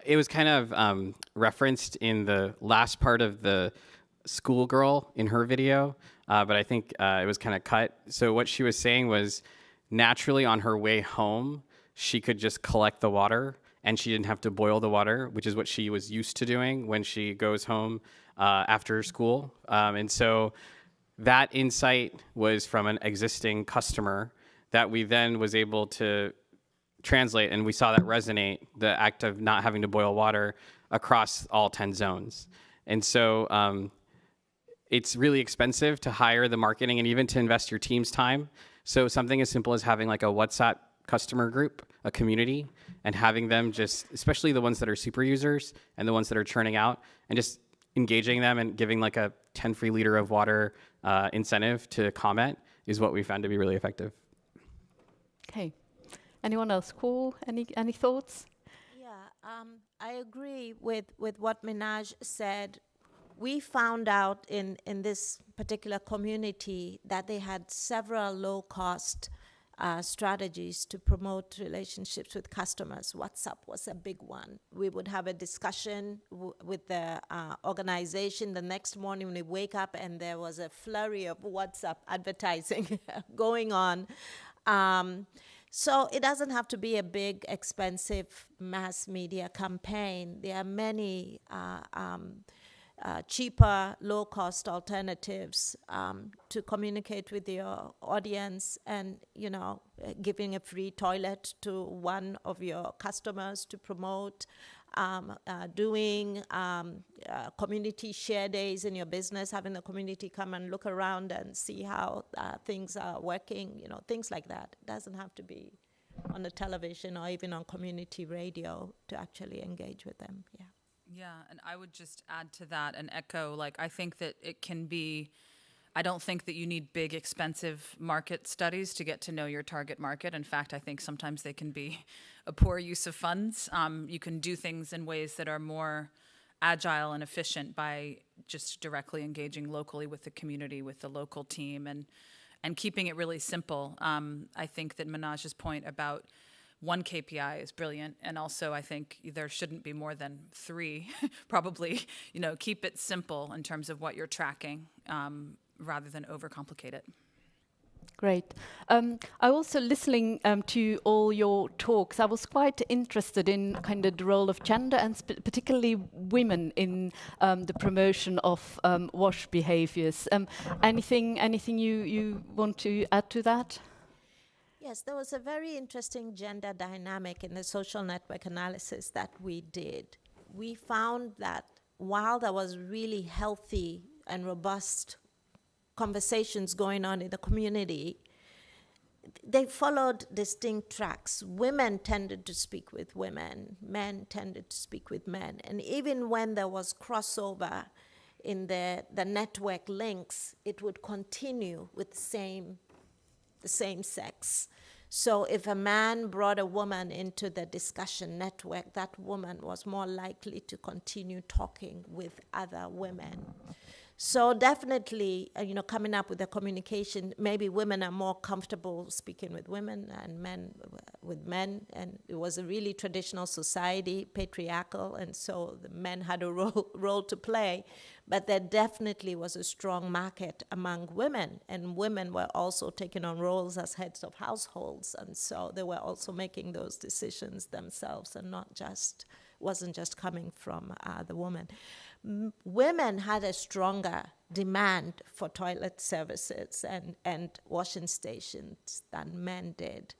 Speaker 11: it was kind of referenced in the last part of the schoolgirl in her video, but I think it was kind of cut. So what she was saying was, naturally on her way home, she could just collect the water and she didn't have to boil the water, which is what she was used to doing when she goes home after school. And so that insight was from an existing customer that we then was able to translate, and we saw that resonate, the act of not having to boil water, across all 10 zones. And so it's really expensive to hire the marketing and even to invest your team's time. So something as simple as having like a WhatsApp customer group, a community, and having them just, especially the ones that are super users and the ones that are churning out, and just engaging them and giving like a 10 free liter of water incentive to comment is what we found to be really effective.
Speaker 1: Okay. Anyone else? Cool. Any thoughts?
Speaker 2: Yeah, I agree with what Minaj said. We found out in this particular community that they had several low-cost strategies to promote relationships with customers. WhatsApp was a big one. We would have a discussion with the organization the next morning when we wake up, and there was a flurry of WhatsApp advertising going on. So it doesn't have to be a big, expensive mass media campaign. There are many cheaper, low-cost alternatives to communicate with your audience, and giving a free toilet to one of your customers to promote, doing community share days in your business, having the community come and look around and see how things are working, things like that. It doesn't have to be on the television or even on community radio to actually engage with them. Yeah.
Speaker 4: Yeah, and I would just add to that and echo, I think that it can be, I don't think that you need big, expensive market studies to get to know your target market. In fact, I think sometimes they can be a poor use of funds. You can do things in ways that are more agile and efficient by just directly engaging locally with the community, with the local team, and keeping it really simple. I think that Minaj's point about one KPI is brilliant, and also I think there shouldn't be more than 3, probably. Keep it simple in terms of what you're tracking, rather than overcomplicate it.
Speaker 1: Great. I also, listening to all your talks, I was quite interested in kind of the role of gender and particularly women in the promotion of WASH behaviors. Anything you want to add to that?
Speaker 2: Yes, there was a very interesting gender dynamic in the social network analysis that we did. We found that while there was really healthy and robust conversations going on in the community, they followed distinct tracks. Women tended to speak with women, men tended to speak with men. And even when there was crossover in the network links, it would continue with the same sex. So if a man brought a woman into the discussion network, that woman was more likely to continue talking with other women. So definitely, coming up with the communication, maybe women are more comfortable speaking with women and men with men. And it was a really traditional society, patriarchal, and so the men had a role to play. But there definitely was a strong market among women, and women were also taking on roles as heads of households. And so they were also making those decisions themselves and wasn't just coming from the woman. Women had a stronger demand for toilet services and washing stations than men did.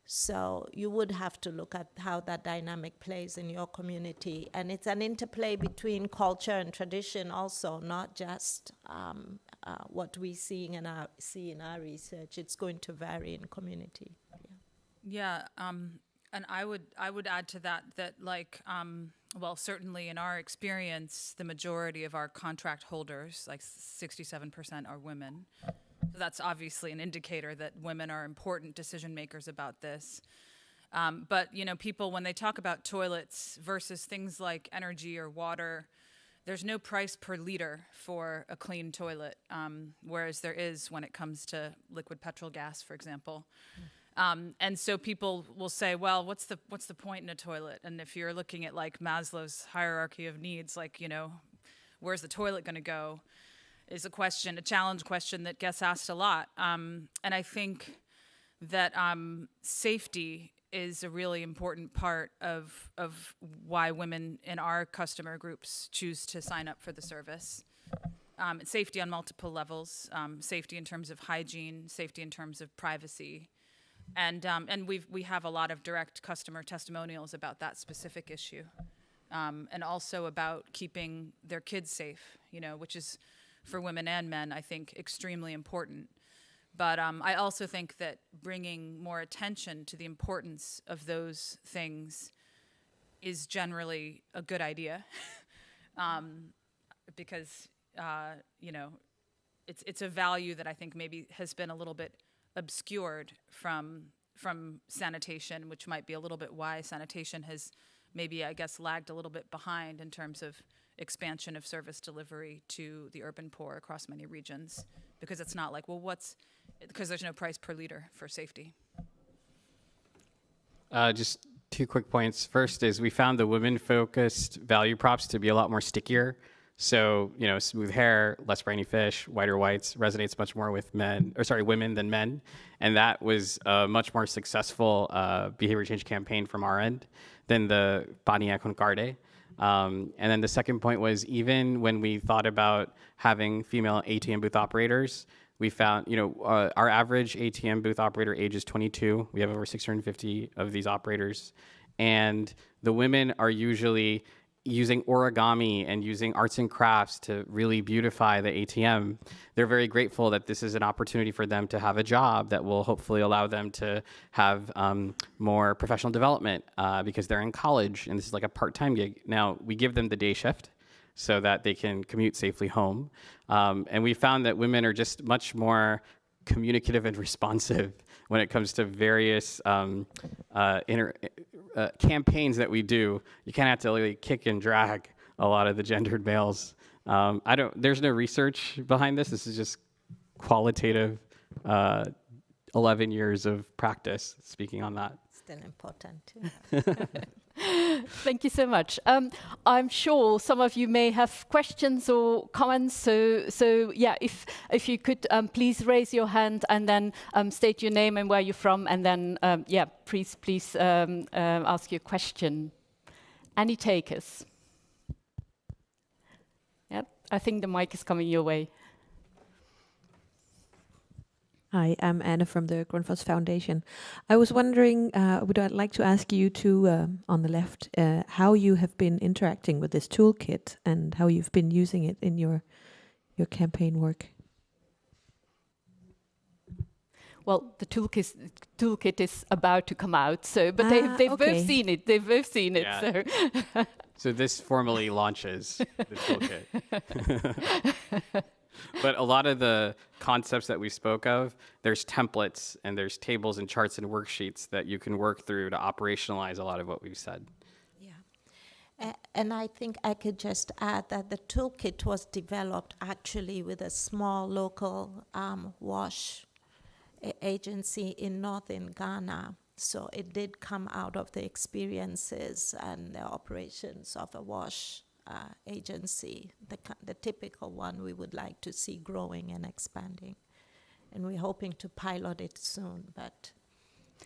Speaker 2: So you would have to look at how that dynamic plays in your community. And it's an interplay between culture and tradition also, not just what we see in our research. It's going to vary in community.
Speaker 4: Yeah, and I would add to that well, certainly in our experience, the majority of our contract holders, like 67%, are women. So that's obviously an indicator that women are important decision makers about this. But people, when they talk about toilets versus things like energy or water, there's no price per liter for a clean toilet, whereas there is when it comes to liquid petrol gas, for example. And so people will say, well, what's the point in a toilet? And if you're looking at like Maslow's hierarchy of needs, where's the toilet going to go, is a challenge question that gets asked a lot. And I think that safety is a really important part of why women in our customer groups choose to sign up for the service. Safety on multiple levels, safety in terms of hygiene, safety in terms of privacy. And we have a lot of direct customer testimonials about that specific issue, and also about keeping their kids safe, which is for women and men, I think, extremely important. But I also think that bringing more attention to the importance of those things is generally a good idea, because it's a value that I think maybe has been a little bit obscured from sanitation, which might be a little bit why sanitation has maybe, I guess, lagged a little bit behind in terms of expansion of service delivery to the urban poor across many regions, because it's not like, because there's no price per liter for safety.
Speaker 11: Just 2 quick points. First is we found the women-focused value props to be a lot more stickier. So, smooth hair, less briny fish, whiter whites resonates much more with women than men. And that was a much more successful behavior change campaign from our end than the Pania con Carde. And then the second point was, even when we thought about having female ATM booth operators, we found, our average ATM booth operator age is 22. We have over 650 of these operators. And the women are usually using origami and using arts and crafts to really beautify the ATM. They're very grateful that this is an opportunity for them to have a job that will hopefully allow them to have more professional development because they're in college and this is like a part-time gig. Now, we give them the day shift so that they can commute safely home. And we found that women are just much more communicative and responsive when it comes to various campaigns that we do. You kind of have to really kick and drag a lot of the gendered males. There's no research behind this. This is just qualitative 11 years of practice speaking on that.
Speaker 2: Still important too.
Speaker 1: Thank you so much. I'm sure some of you may have questions or comments. So yeah, if you could please raise your hand and then state your name and where you're from, and then please ask your question. Any takers? Yep, I think the mic is coming your way.
Speaker 14: Hi, I'm Anna from the Grundfos Foundation. I was wondering, would I like to ask you two on the left, how you have been interacting with this toolkit and how you've been using it in your campaign work.
Speaker 1: Well, the toolkit is about to come out, but they've
Speaker 14: okay.
Speaker 1: both seen it. They've both seen it.
Speaker 11: Yeah. So this formally launches the toolkit. But a lot of the concepts that we spoke of, there's templates and there's tables and charts and worksheets that you can work through to operationalize a lot of what we've said.
Speaker 2: Yeah. And I think I could just add that the toolkit was developed actually with a small local wash agency in northern Ghana. So it did come out of the experiences and the operations of a wash agency, the typical one we would like to see growing and expanding. And we're hoping to pilot it soon, but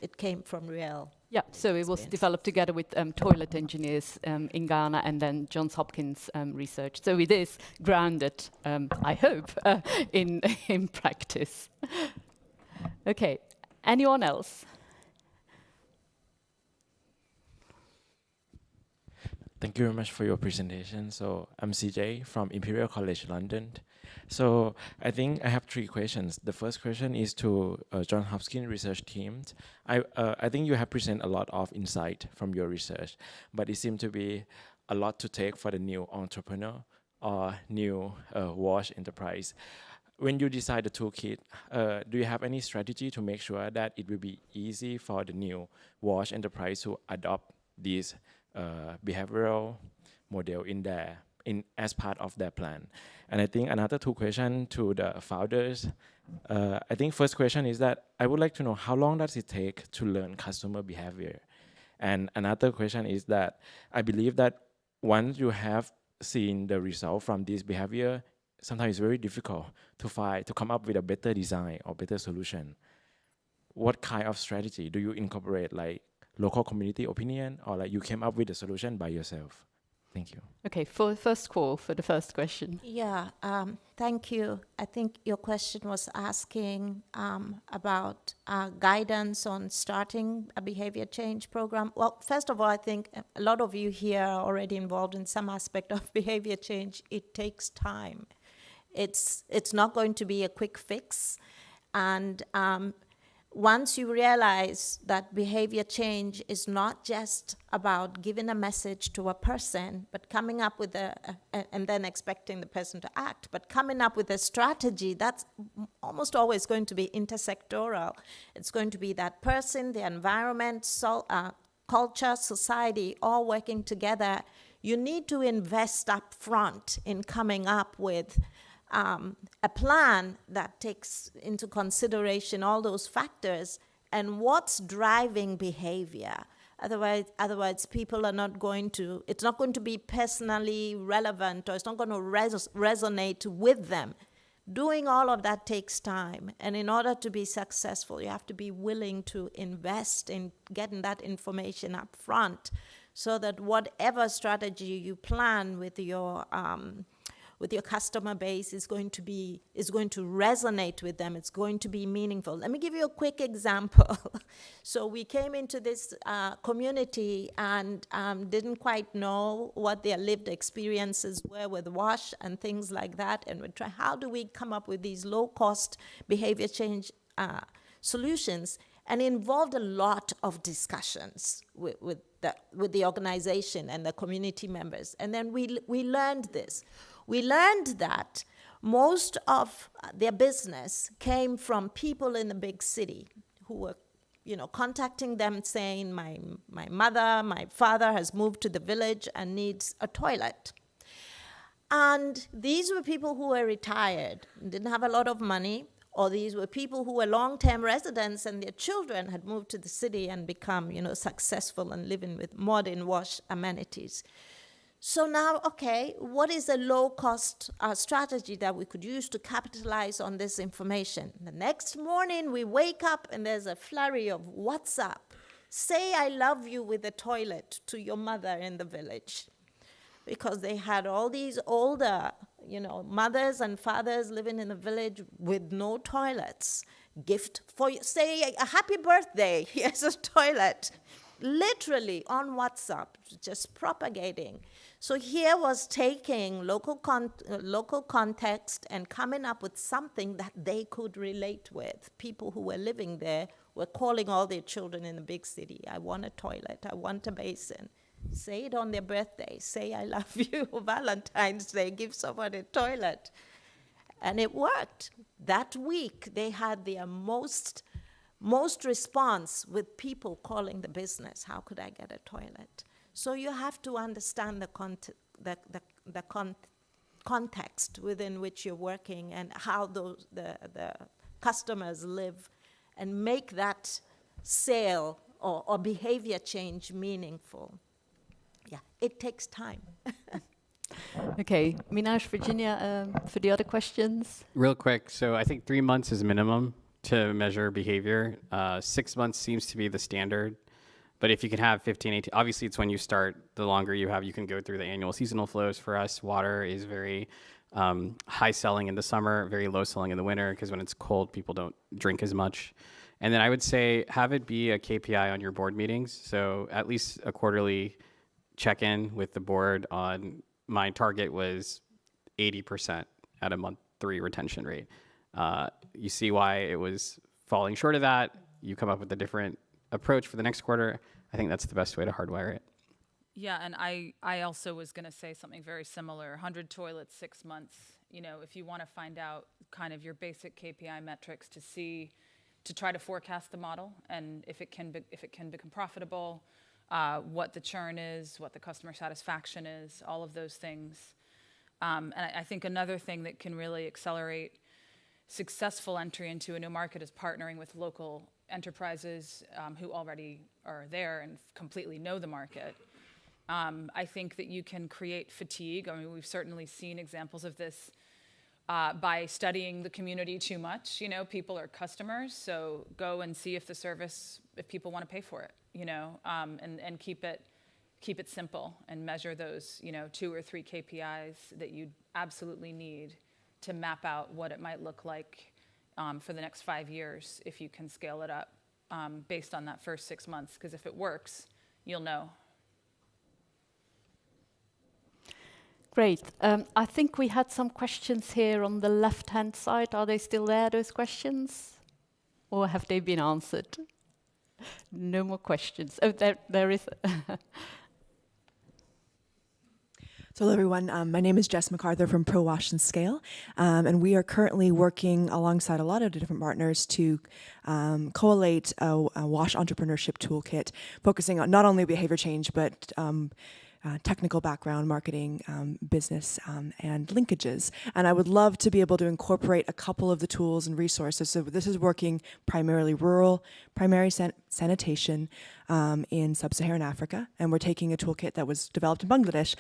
Speaker 2: it came from real.
Speaker 1: Yeah, so it was developed together with toilet engineers in Ghana and then Johns Hopkins research. So it is grounded, I hope, in practice. Okay, anyone else?
Speaker 15: Thank you very much for your presentation. So I'm CJ from Imperial College London. So I think I have 3 questions. The first question is to Johns Hopkins research team. I think you have presented a lot of insight from your research, but it seems to be a lot to take for the new entrepreneur or new wash enterprise. When you decide the toolkit, do you have any strategy to make sure that it will be easy for the new wash enterprise to adopt these behavioral model as part of their plan? And I think another 2 questions to the founders. I think first question is that I would like to know how long does it take to learn customer behavior? And another question is that I believe that once you have seen the result from this behavior, sometimes it's very difficult to come up with a better design or better solution. What kind of strategy do you incorporate, like local community opinion, or like you came up with a solution by yourself? Thank you.
Speaker 1: Okay, for the first call for the first question.
Speaker 2: Yeah, thank you. I think your question was asking about guidance on starting a behavior change program. Well, first of all, I think a lot of you here are already involved in some aspect of behavior change. It takes time. It's not going to be a quick fix. And once you realize that behavior change is not just about giving a message to a person, but coming up with and then expecting the person to act, but coming up with a strategy that's almost always going to be intersectoral. It's going to be that person, the environment, culture, society, all working together. You need to invest up front in coming up with a plan that takes into consideration all those factors and what's driving behavior. Otherwise, people are not going to, it's not going to be personally relevant, or it's not going to resonate with them. Doing all of that takes time. And in order to be successful, you have to be willing to invest in getting that information up front so that whatever strategy you plan with your customer base is going to resonate with them. It's going to be meaningful. Let me give you a quick example. So we came into this community and didn't quite know what their lived experiences were with WASH and things like that. And we try, how do we come up with these low-cost behavior change solutions? And it involved a lot of discussions with the organization and the community members. And then we learned this. We learned that most of their business came from people in the big city who were, contacting them saying, my mother, my father has moved to the village and needs a toilet. And these were people who were retired, didn't have a lot of money, or these were people who were long-term residents and their children had moved to the city and become, successful and living with modern wash amenities. So now, okay, what is a low-cost strategy that we could use to capitalize on this information? The next morning, we wake up and there's a flurry of WhatsApp. Say I love you with a toilet to your mother in the village. Because they had all these older, mothers and fathers living in the village with no toilets. Gift for you, say a happy birthday, here's a toilet. Literally on WhatsApp, just propagating. So here was taking local context and coming up with something that they could relate with. People who were living there were calling all their children in the big city. I want a toilet, I want a basin. Say it on their birthday. Say I love you. Valentine's Day, give someone a toilet. And it worked. That week, they had their most response with people calling the business. How could I get a toilet? So you have to understand the context within which you're working and how the customers live, and make that sale or behavior change meaningful. Yeah, it takes time.
Speaker 1: Okay, Minaj, Virginia, for the other questions.
Speaker 11: Real quick, so I think 3 months is minimum to measure behavior. 6 months seems to be the standard. But if you can have 15, 18, obviously it's when you start, the longer you have, you can go through the annual seasonal flows. For us, water is very high selling in the summer, very low selling in the winter, because when it's cold, people don't drink as much. And then I would say have it be a KPI on your board meetings. So at least a quarterly check-in with the board on my target was 80% at a month 3 retention rate. You see why it was falling short of that. You come up with a different approach for the next quarter. I think that's the best way to hardwire it.
Speaker 4: Yeah, and I also was going to say something very similar. 100 toilets, 6 months. You know, if you want to find out kind of your basic KPI metrics to try to forecast the model, and if it can become profitable, what the churn is, what the customer satisfaction is, all of those things. And I think another thing that can really accelerate successful entry into a new market is partnering with local enterprises who already are there and completely know the market. I think that you can create fatigue. I mean, we've certainly seen examples of this by studying the community too much. You know, people are customers, so go and see if people want to pay for it, you know, and keep it simple and measure those, you know, 2 or 3 KPIs that you absolutely need to map out what it might look like for the next 5 years if you can scale it up based on that first 6 months. Because if it works, you'll know.
Speaker 1: Great. I think we had some questions here on the left-hand side. Are they still there, those questions? Or have they been answered? No more questions. Oh, there is.
Speaker 16: So hello everyone, my name is Jess MacArthur from Pro Wash and Scale, and we are currently working alongside a lot of different partners to collate a wash entrepreneurship toolkit, focusing on not only behavior change, but technical background, marketing, business, and linkages. And I would love to be able to incorporate a couple of the tools and resources. So this is working primarily rural, primary sanitation in sub-Saharan Africa. And we're taking a toolkit that was developed in Bangladesh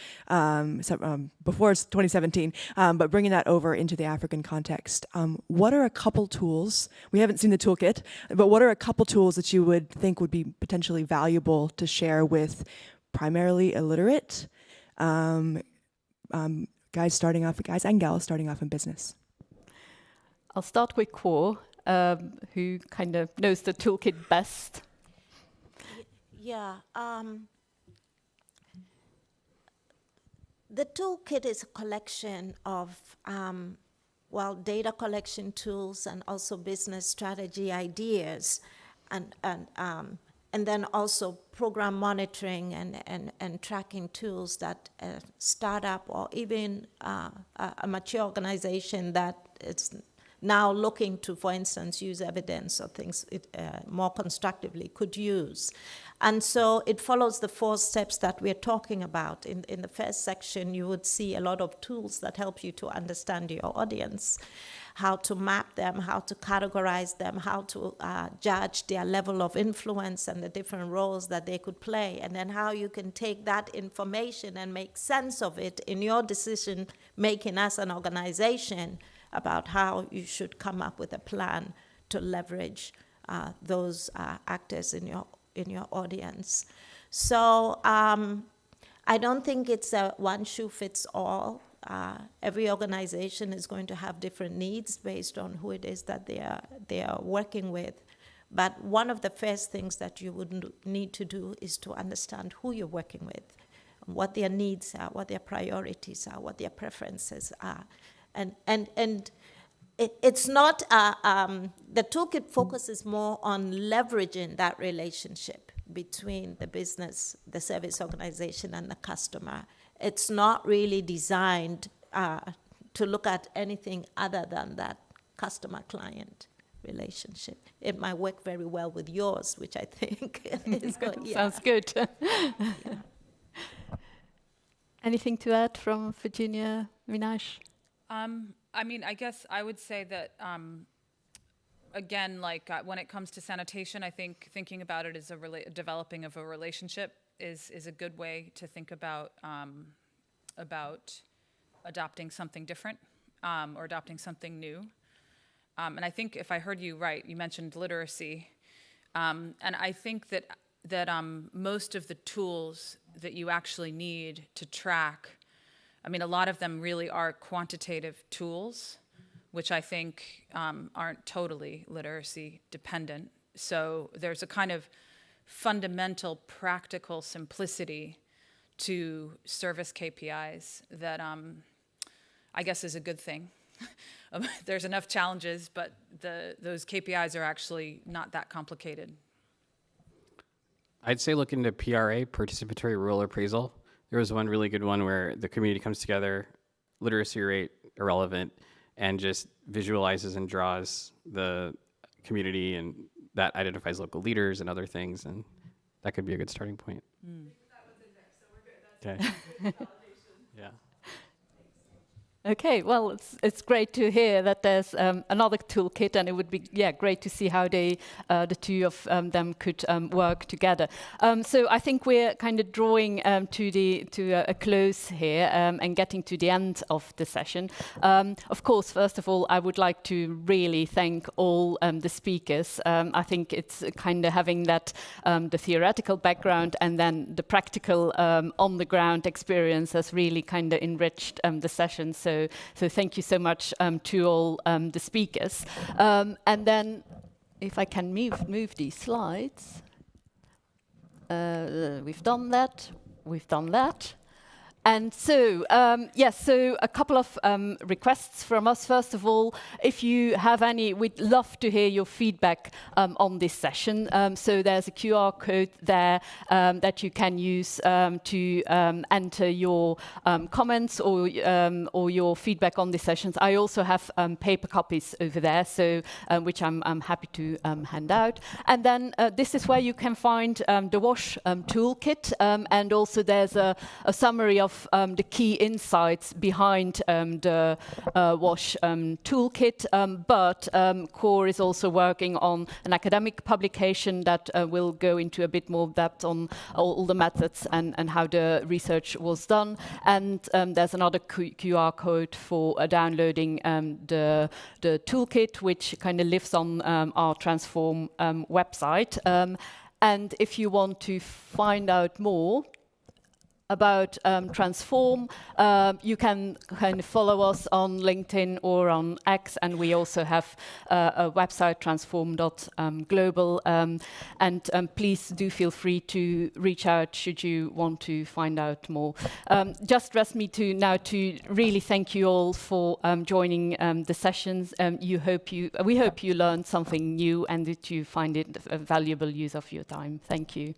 Speaker 16: before 2017, but bringing that over into the African context. What are a couple tools, we haven't seen the toolkit, but what are a couple tools that you would think would be potentially valuable to share with primarily illiterate guys and gals starting off in business?
Speaker 1: I'll start with Kwor, who kind of knows the toolkit best.
Speaker 2: Yeah. The toolkit is a collection of data collection tools and also business strategy ideas, and then also program monitoring and tracking tools that a startup or even a mature organization that is now looking to, for instance, use evidence or things more constructively could use. And so it follows the 4 steps that we're talking about. In the first section, you would see a lot of tools that help you to understand your audience, how to map them, how to categorize them, how to judge their level of influence and the different roles that they could play, and then how you can take that information and make sense of it in your decision making as an organization about how you should come up with a plan to leverage those actors in your audience. So I don't think it's a one shoe fits all. Every organization is going to have different needs based on who it is that they are working with. But one of the first things that you would need to do is to understand who you're working with, what their needs are, what their priorities are, what their preferences are. And it's not, the toolkit focuses more on leveraging that relationship between the business, the service organization, and the customer. It's not really designed to look at anything other than that customer-client relationship. It might work very well with yours, which I think is good.
Speaker 1: Sounds good.
Speaker 2: Yeah.
Speaker 1: Anything to add from Virginia, Vinay?
Speaker 4: I mean, I guess I would say that, again, like when it comes to sanitation, I think thinking about it as developing of a relationship is a good way to think about adopting something different or adopting something new. And I think if I heard you right, you mentioned literacy. And I think that most of the tools that you actually need to track, I mean, a lot of them really are quantitative tools, which I think aren't totally literacy dependent. So there's a kind of fundamental practical simplicity to service KPIs that I guess is a good thing. There's enough challenges, but those KPIs are actually not that complicated.
Speaker 11: I'd say look into PRA, Participatory Rural Appraisal. There was one really good one where the community comes together, literacy rate irrelevant, and just visualizes and draws the community, and that identifies local leaders and other things, and that could be a good starting point. Okay. Yeah.
Speaker 1: Okay, well, it's great to hear that there's another toolkit, and it would be great to see how the two of them could work together. So I think we're kind of drawing to a close here and getting to the end of the session. Of course, first of all, I would like to really thank all the speakers. I think it's kind of having that the theoretical background and then the practical on-the-ground experience has really kind of enriched the session. So thank you so much to all the speakers. And then, if I can move these slides. We've done that. We've done that. And so, yes, so a couple of requests from us. First of all, if you have any, we'd love to hear your feedback on this session. So there's a QR code there that you can use to enter your comments or your feedback on the sessions. I also have paper copies over there, so which I'm happy to hand out. And then this is where you can find the WASH toolkit, and also there's a summary of the key insights behind the WASH toolkit, but CORE is also working on an academic publication that will go into a bit more depth on all the methods and how the research was done. And there's another QR code for downloading the toolkit, which kind of lives on our Transform website. And if you want to find out more about Transform, you can kind of follow us on LinkedIn or on X, and we also have a website, transform.global, and please do feel free to reach out should you want to find out more. Just rest me to really thank you all for joining the sessions. We hope you learned something new and that you find it a valuable use of your time. Thank you.